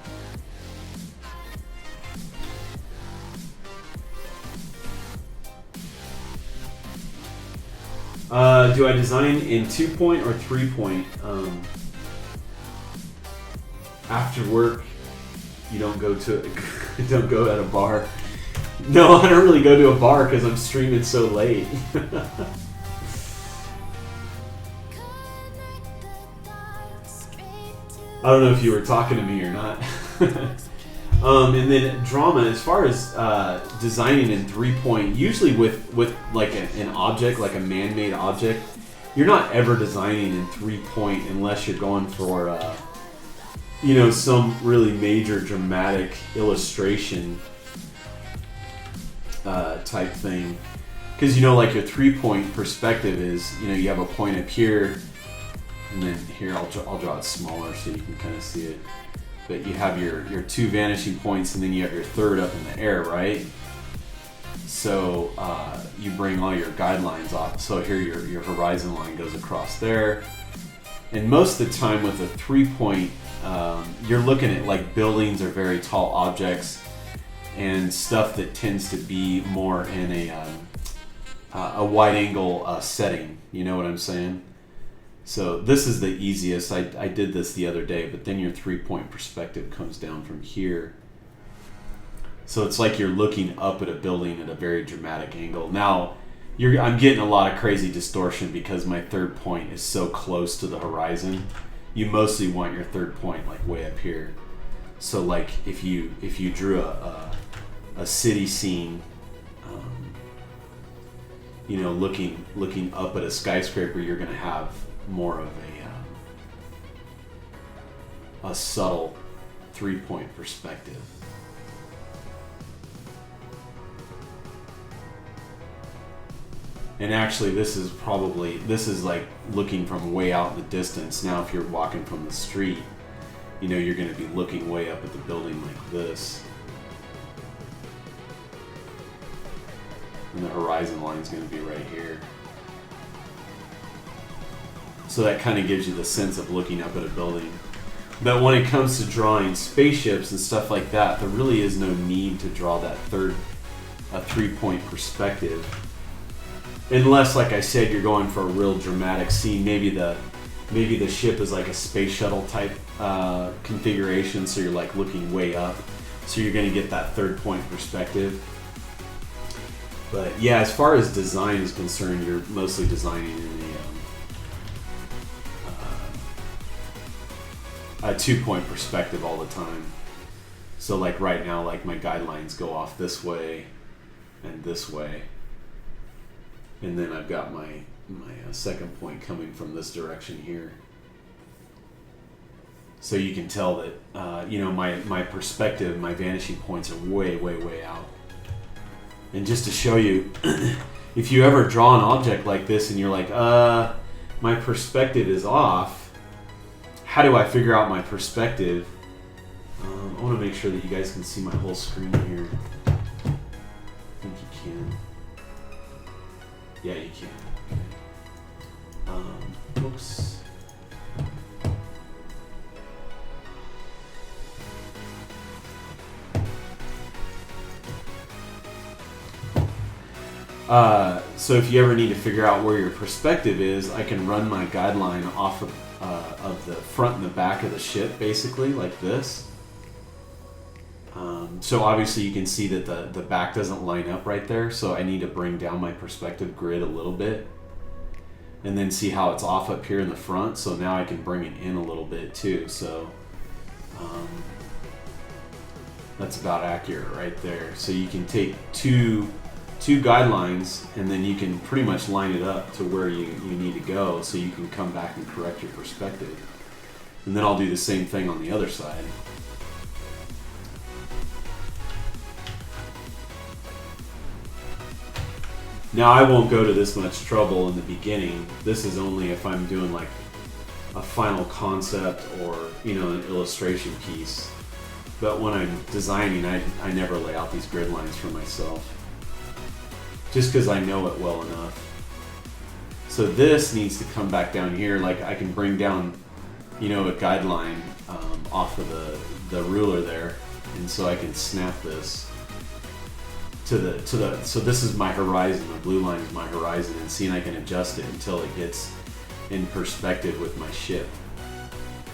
Do I design in 2-point or 3-point? After work, you don't go at a bar. No, I don't really go to a bar because I'm streaming so late. I don't know if you were talking to me or not. And then drama, as far as designing in 3-point, usually with like an object, like a man-made object, you're not ever designing in 3-point unless you're going for some really major dramatic illustration type thing. Because like your 3-point perspective is, you have a point up here, and then here I'll draw it smaller so you can kind of see it. But you have your 2 vanishing points, and then you have your third up in the air, right? So you bring all your guidelines off. So here your horizon line goes across there. And most of the time with a 3-point, you're looking at like buildings or very tall objects and stuff that tends to be more in a wide angle setting. You know what I'm saying? So this is the easiest. I did this the other day, but then your 3-point perspective comes down from here. So it's like you're looking up at a building at a very dramatic angle. Now, I'm getting a lot of crazy distortion because my 3rd point is so close to the horizon. You mostly want your 3rd point like way up here. So like if you drew a city scene, looking up at a skyscraper, you're going to have more of a subtle 3-point perspective. And actually this is like looking from way out in the distance. Now if you're walking from the street, you're going to be looking way up at the building like this. And the horizon line is going to be right here. So that kind of gives you the sense of looking up at a building. But when it comes to drawing spaceships and stuff like that, there really is no need to draw that 3-point perspective. Unless, like I said, you're going for a real dramatic scene. Maybe the ship is like a space shuttle type configuration, so you're like looking way up. So you're going to get that 3rd-point perspective. But yeah, as far as design is concerned, you're mostly designing in a 2-point perspective all the time. So like right now, like my guidelines go off this way and this way. And then I've got my 2nd point coming from this direction here. So you can tell that, my perspective, my vanishing points are way, way, way out. And just to show you, if you ever draw an object like this and you're like, my perspective is off, how do I figure out my perspective? I want to make sure that you guys can see my whole screen here. I think you can. Yeah, you can. Oops. So if you ever need to figure out where your perspective is, I can run my guideline off of the front and the back of the ship, basically, like this. So obviously you can see that the back doesn't line up right there, so I need to bring down my perspective grid a little bit. And then see how it's off up here in the front, so now I can bring it in a little bit too. So that's about accurate right there. So you can take two guidelines and then you can pretty much line it up to where you need to go, so you can come back and correct your perspective. And then I'll do the same thing on the other side. Now I won't go to this much trouble in the beginning. This is only if I'm doing like a final concept or, you know, an illustration piece. But when I'm designing, I never lay out these grid lines for myself, just because I know it well enough. So this needs to come back down here. Like I can bring down, you know, a guideline off of the ruler there, and so I can snap this to the so this is my horizon. The blue line is my horizon, and see, and I can adjust it until it gets in perspective with my ship.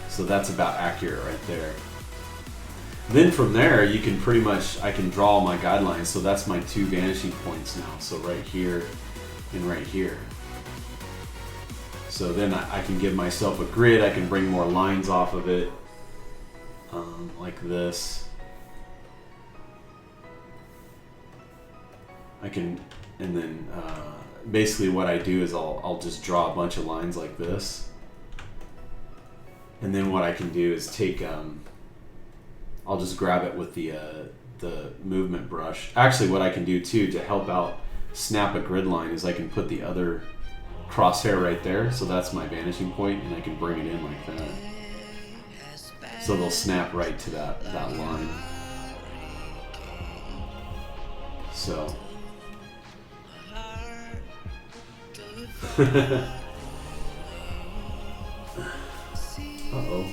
So that's about accurate right there. Then from there, you can pretty much, I can draw my guidelines. So that's my two vanishing points now. So right here and right here. So then I can give myself a grid. I can bring more lines off of it, like this. I can, and then basically what I do is I'll just draw a bunch of lines like this. And then what I can do is take, I'll just grab it with the movement brush. Actually, what I can do too to help out snap a grid line is I can put the other crosshair right there. So that's my vanishing point, and I can bring it in like that. So they'll snap right to that line. So. Uh-oh.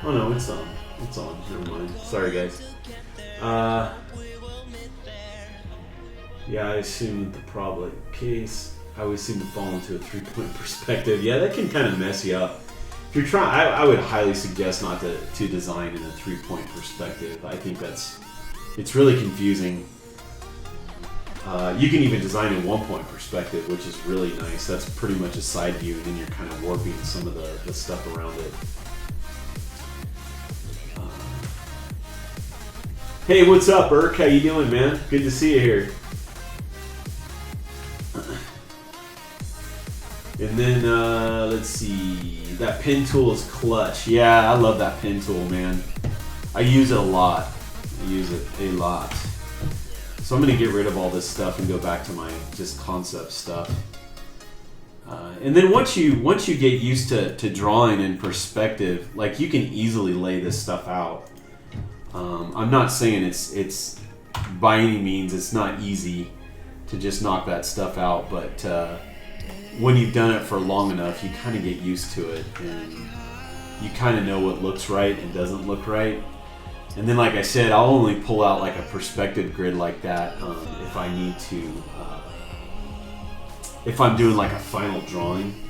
Oh no, it's on. It's on. Never mind. Sorry, guys. Yeah, I assume the probably case. I always seem to fall into a 3-point perspective. Yeah, that can kind of mess you up. If you're trying, I would highly suggest not to design in a 3-point perspective. I think it's really confusing. You can even design in 1-point perspective, which is really nice. That's pretty much a side view, and then you're kind of warping some of the stuff around it. Hey, what's up, Irk? How you doing, man? Good to see you here. And then, let's see. That pen tool is clutch. Yeah, I love that pen tool, man. I use it a lot. So I'm going to get rid of all this stuff and go back to my just concept stuff. And then once you get used to drawing in perspective, like, you can easily lay this stuff out. I'm not saying it's by any means, it's not easy to just knock that stuff out, but when you've done it for long enough, you kind of get used to it, and you kind of know what looks right and doesn't look right. And then, like I said, I'll only pull out like a perspective grid like that if I need to, if I'm doing like a final drawing.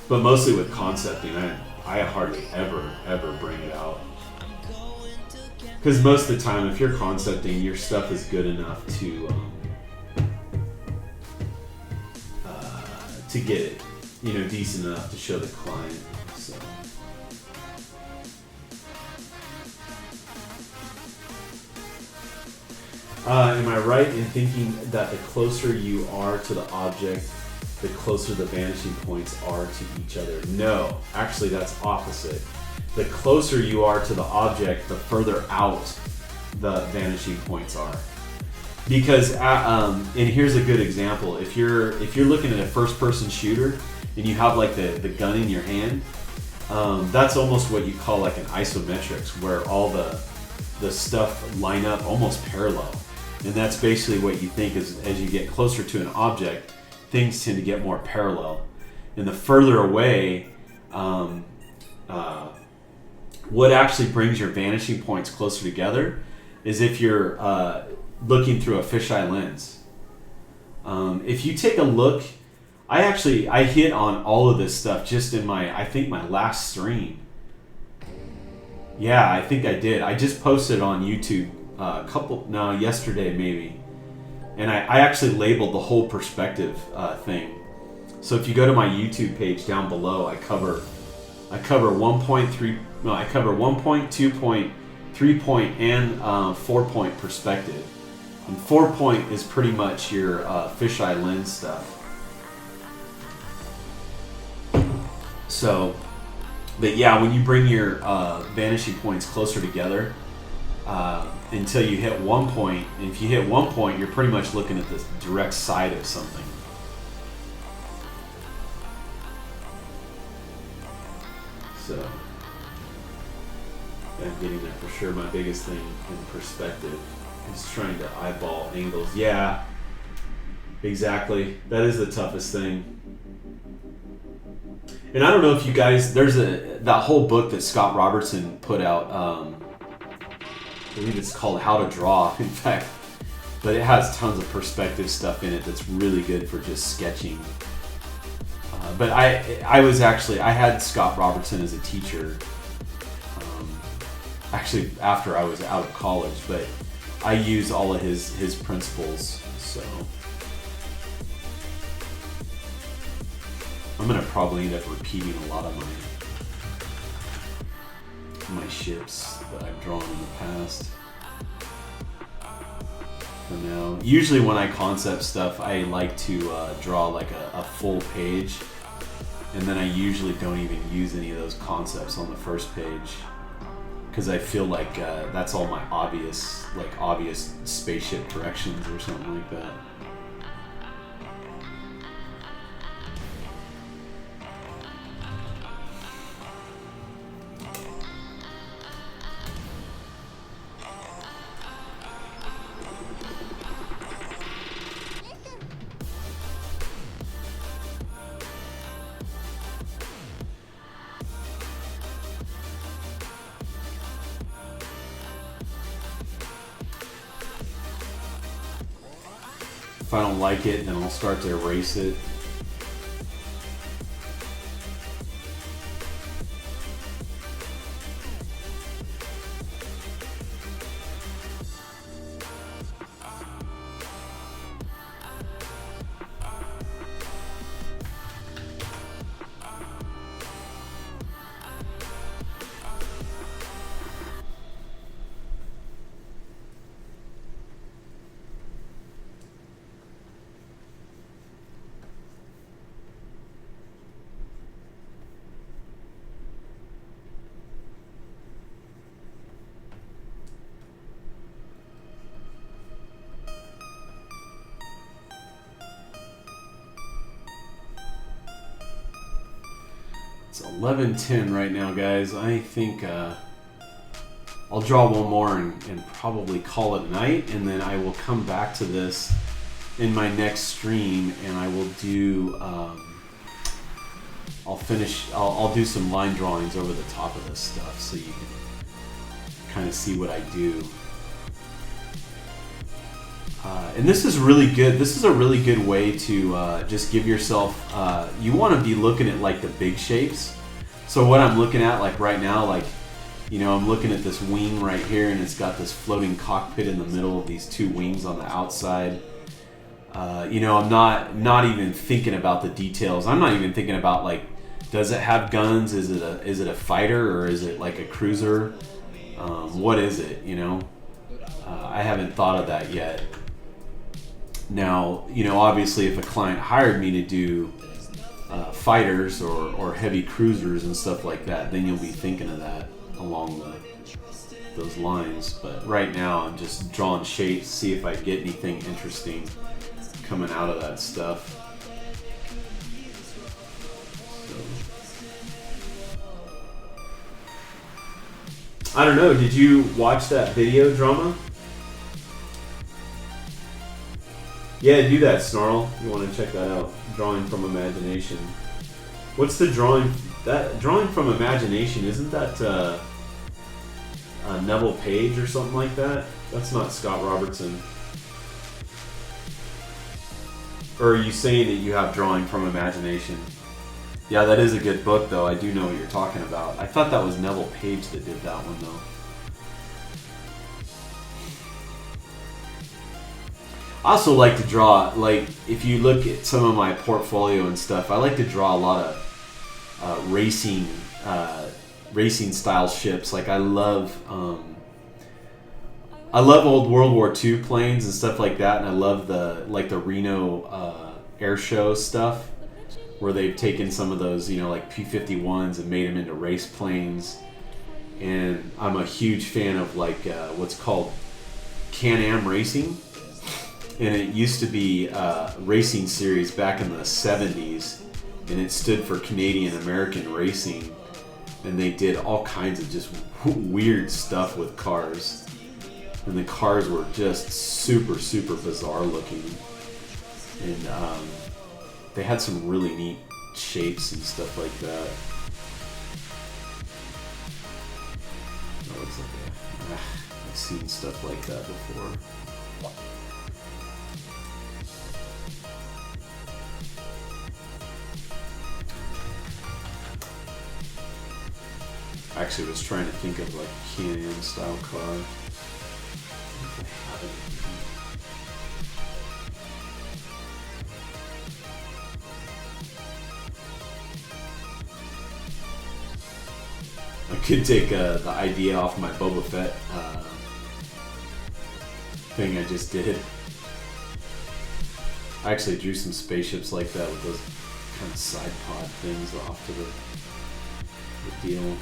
But mostly with concepting, I hardly ever bring it out. Because most of the time, if you're concepting, your stuff is good enough to get it, decent enough to show the client. So. Am I right in thinking that the closer you are to the object, the closer the vanishing points are to each other? No, actually that's opposite. The closer you are to the object, the further out the vanishing points are. Because, and here's a good example. If you're looking at a first-person shooter, and you have like the gun in your hand, that's almost what you call like an isometrics, where all the stuff line up almost parallel. And that's basically what you think is, as you get closer to an object, things tend to get more parallel. And the further away, what actually brings your vanishing points closer together is if you're looking through a fisheye lens. If you take a look, I hit on all of this stuff just in I think my last stream. Yeah, I think I did. I just posted on YouTube yesterday maybe. And I actually labeled the whole perspective thing. So if you go to my YouTube page down below, I cover 1.3, no, I cover 1 point, 2 point, 3 point, and 4 point perspective. And 4 point is pretty much your fisheye lens stuff. So, but yeah, when you bring your vanishing points closer together until you hit 1 point, and if you hit 1 point, you're pretty much looking at the direct side of something. So, I'm getting that for sure. My biggest thing in perspective is trying to eyeball angles. Yeah, exactly. That is the toughest thing. And I don't know if you guys, there's that whole book that Scott Robertson put out. I believe it's called How to Draw, in fact. But it has tons of perspective stuff in it that's really good for just sketching. But I had Scott Robertson as a teacher, actually after I was out of college, but I use all of his principles, so I'm gonna probably end up repeating a lot of my ships that I've drawn in the past. For now, usually when I concept stuff, I like to draw like a full page, and then I usually don't even use any of those concepts on the first page, because I feel like that's all my obvious spaceship directions or something like that. If I don't like it, then I'll start to erase it. It's 11:10 right now, guys. I think I'll draw one more and probably call it night, and then I will come back to this in my next stream, and I will do I'll do some line drawings over the top of this stuff so you can kind of see what I do. And this is really good. This is a really good way to just give yourself, you want to be looking at like the big shapes. So what I'm looking at like right now, like, you know, I'm looking at this wing right here, and it's got this floating cockpit in the middle of these two wings on the outside. You know, I'm not even thinking about the details. I'm not even thinking about like, does it have guns? Is it a fighter, or is it like a cruiser? What is it? You know, I haven't thought of that yet. Now, you know, obviously if a client hired me to do fighters or heavy cruisers and stuff like that, then you'll be thinking of that along those lines. But right now I'm just drawing shapes, see if I get anything interesting coming out of that stuff. I don't know. Did you watch that video drama? Yeah, do that, Snarl. You want to check that out? Drawing from Imagination. What's the drawing? That drawing from Imagination, isn't that Neville Page or something like that? That's not Scott Robertson. Or are you saying that you have Drawing from Imagination? Yeah, that is a good book, though. I do know what you're talking about. I thought that was Neville Page that did that one, though. I also like to draw, like, if you look at some of my portfolio and stuff, I like to draw a lot of racing style ships. Like, I love old World War II planes and stuff like that, and I love the Reno air show stuff, where they've taken some of those, like P-51s and made them into race planes. And I'm a huge fan of what's called Can-Am Racing. And it used to be a racing series back in the 70s, and it stood for Canadian American Racing. And they did all kinds of just weird stuff with cars. And the cars were just super, super bizarre looking. And they had some really neat shapes and stuff like that. That looks like I've seen stuff like that before. I actually was trying to think of like a Can-Am style car. I could take the idea off my Boba Fett thing I just did. I actually drew some spaceships like that with those kind of side pod things off to the deal.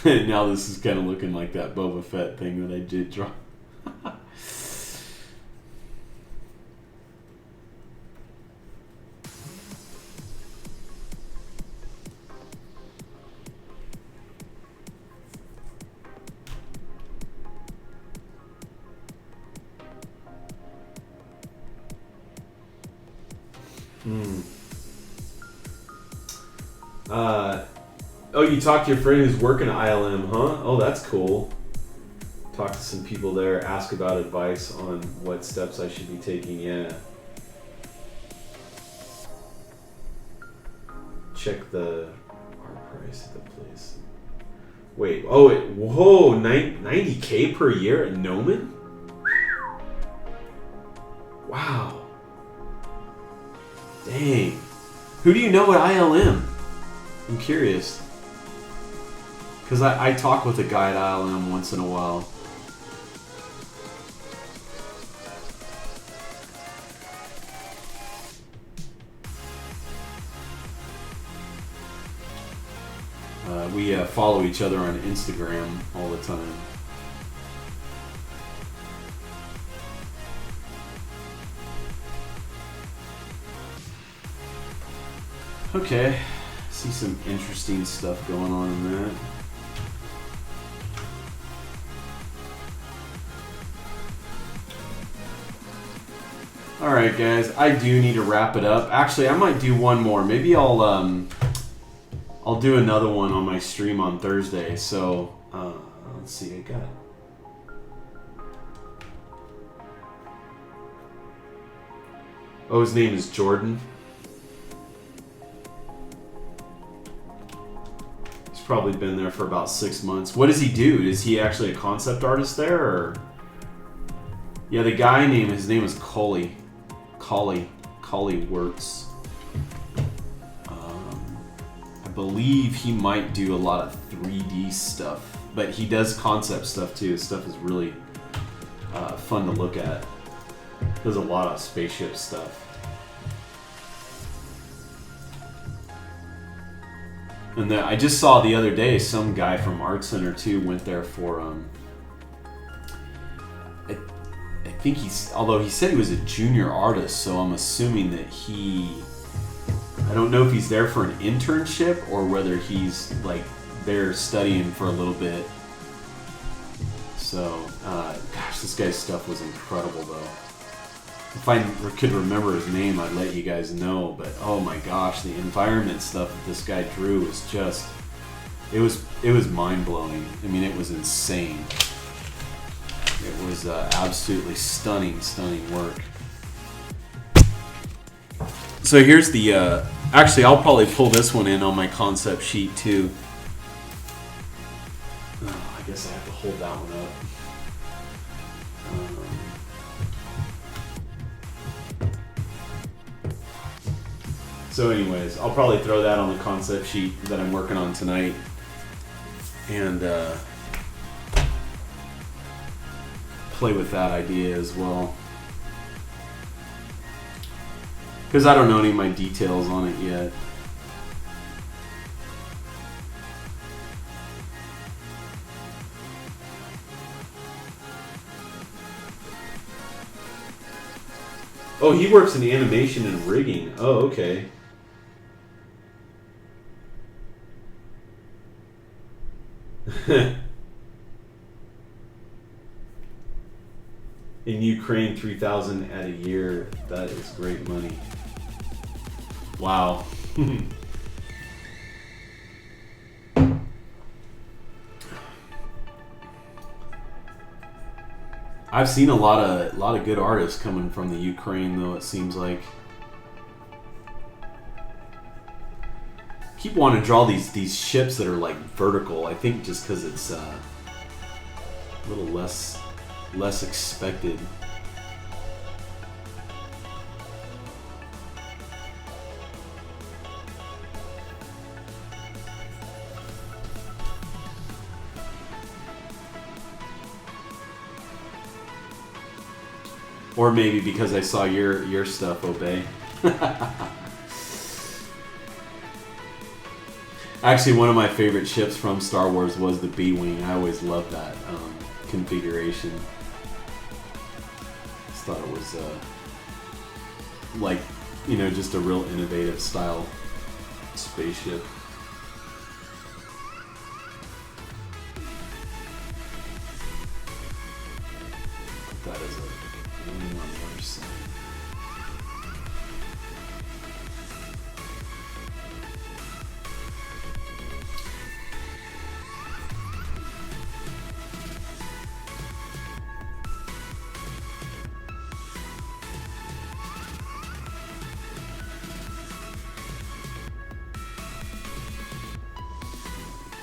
Now this is kind of looking like that Boba Fett thing that I did draw. Oh, you talked to your friend who's working at ILM, huh? Oh, that's cool. Talk to some people there, ask about advice on what steps I should be taking, yeah. Check the art price at the place. Wait, oh, whoa, 90K per year at Noman? Wow. Dang. Who do you know at ILM? I'm curious. Because I talk with a guy at ILM once in a while. We follow each other on Instagram all the time. Okay, see some interesting stuff going on in that. Alright guys, I do need to wrap it up. Actually, I might do one more. Maybe I'll do another one on my stream on Thursday. So, let's see, I got... Oh, his name is Jordan. He's probably been there for about 6 months. What does he do? Is he actually a concept artist there, or... Yeah, the guy his name is Coley Wirtz. I believe he might do a lot of 3D stuff, but he does concept stuff too. His stuff is really fun to look at. There's a lot of spaceship stuff. And I just saw the other day some guy from Art Center too went there for I think although he said he was a junior artist, so I'm assuming that I don't know if he's there for an internship or whether he's like there studying for a little bit. So, gosh, this guy's stuff was incredible though. If I could remember his name, I'd let you guys know. But oh my gosh, the environment stuff that this guy drew was just, it was mind blowing. I mean, it was insane. It was absolutely stunning work. So here's the, actually I'll probably pull this one in on my concept sheet too. Oh, I guess I have to hold that one up. So anyways, I'll probably throw that on the concept sheet that I'm working on tonight. And play with that idea as well. Because I don't know any of my details on it yet. Oh, he works in animation and rigging. Oh, okay. In Ukraine, 3,000 at a year. That is great money. Wow. I've seen a lot of good artists coming from the Ukraine, though. It seems like keep wanting to draw these ships that are like vertical. I think just because it's a little less expected. Or maybe because I saw your stuff, Obey. Actually, one of my favorite ships from Star Wars was the B-Wing. I always loved that configuration. Just thought it was like, you know, just a real innovative style spaceship. Put that as a wing on the other side.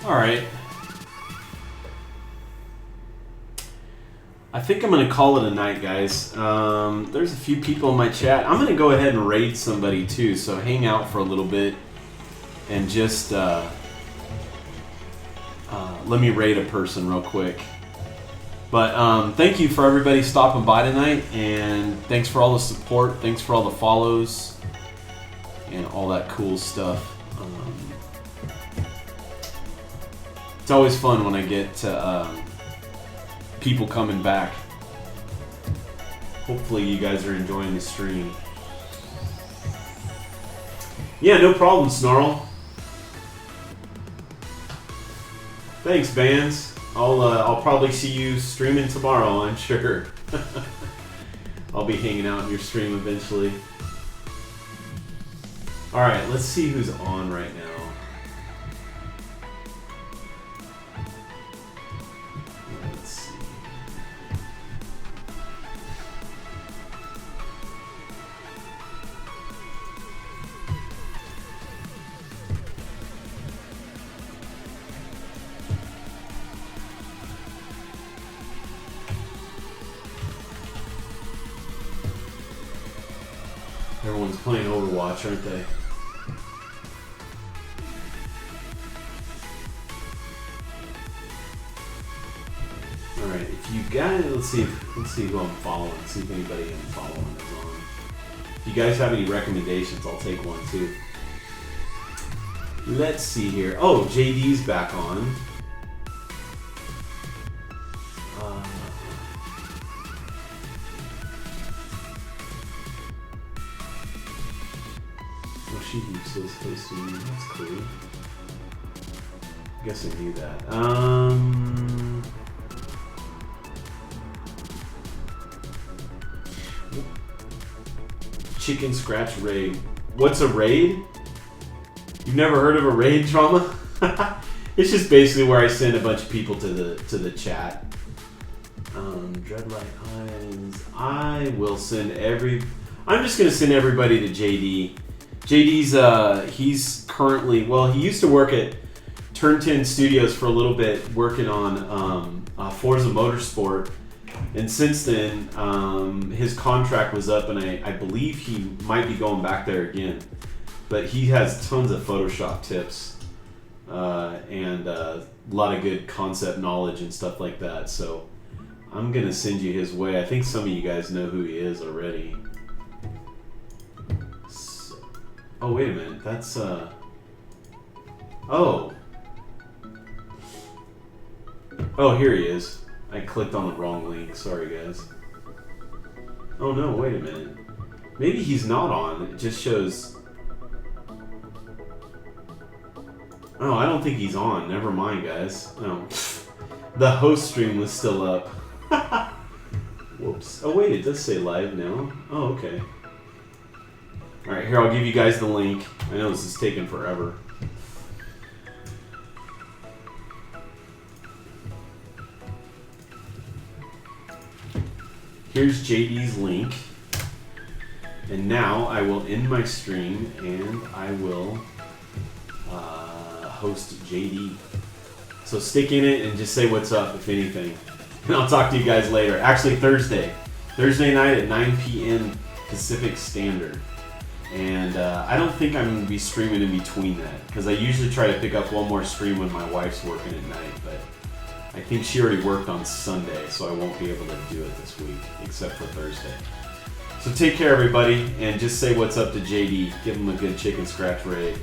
All right. I think I'm going to call it a night, guys. There's a few people in my chat. I'm going to go ahead and raid somebody too, so hang out for a little bit and just let me raid a person real quick. But thank you for everybody stopping by tonight, and thanks for all the support. Thanks for all the follows and all that cool stuff. It's always fun when I get people coming back. Hopefully you guys are enjoying the stream. Yeah, no problem, Snarl. Thanks, Bands. I'll probably see you streaming tomorrow, I'm sure. I'll be hanging out in your stream eventually. All right, let's see who's on right now. Everyone's playing Overwatch, aren't they? All right, if you guys, let's see who I'm following. See if anybody I'm following is on. If you guys have any recommendations, I'll take one too. Let's see here. Oh, JD's back on. She was hosting. That's cool. Guess I knew that. Chicken scratch raid. What's a raid? You've never heard of a raid, Trauma? It's just basically where I send a bunch of people to the chat. Dreadlight Islands. I will send I'm just gonna send everybody to JD. JD's he's currently, well, he used to work at Turn 10 Studios for a little bit, working on Forza Motorsport, and since then his contract was up, and I believe he might be going back there again. But he has tons of Photoshop tips and a lot of good concept knowledge and stuff like that. So I'm gonna send you his way. I think some of you guys know who he is already. Oh, wait a minute. That's, Oh, here he is. I clicked on the wrong link. Sorry, guys. Oh, no. Wait a minute. Maybe he's not on. It just shows... Oh, I don't think he's on. Never mind, guys. No. The host stream was still up. Whoops. Oh, wait. It does say live now. Oh, okay. Alright, here, I'll give you guys the link. I know this is taking forever. Here's JD's link. And now I will end my stream and I will host JD. So stick in it and just say what's up, if anything. And I'll talk to you guys later. Actually, Thursday. Thursday night at 9 p.m. Pacific Standard. And I don't think I'm going to be streaming in between that, because I usually try to pick up one more stream when my wife's working at night, but I think she already worked on Sunday, so I won't be able to do it this week, except for Thursday. So take care, everybody, and just say what's up to JD. Give him a good chicken scratch raid.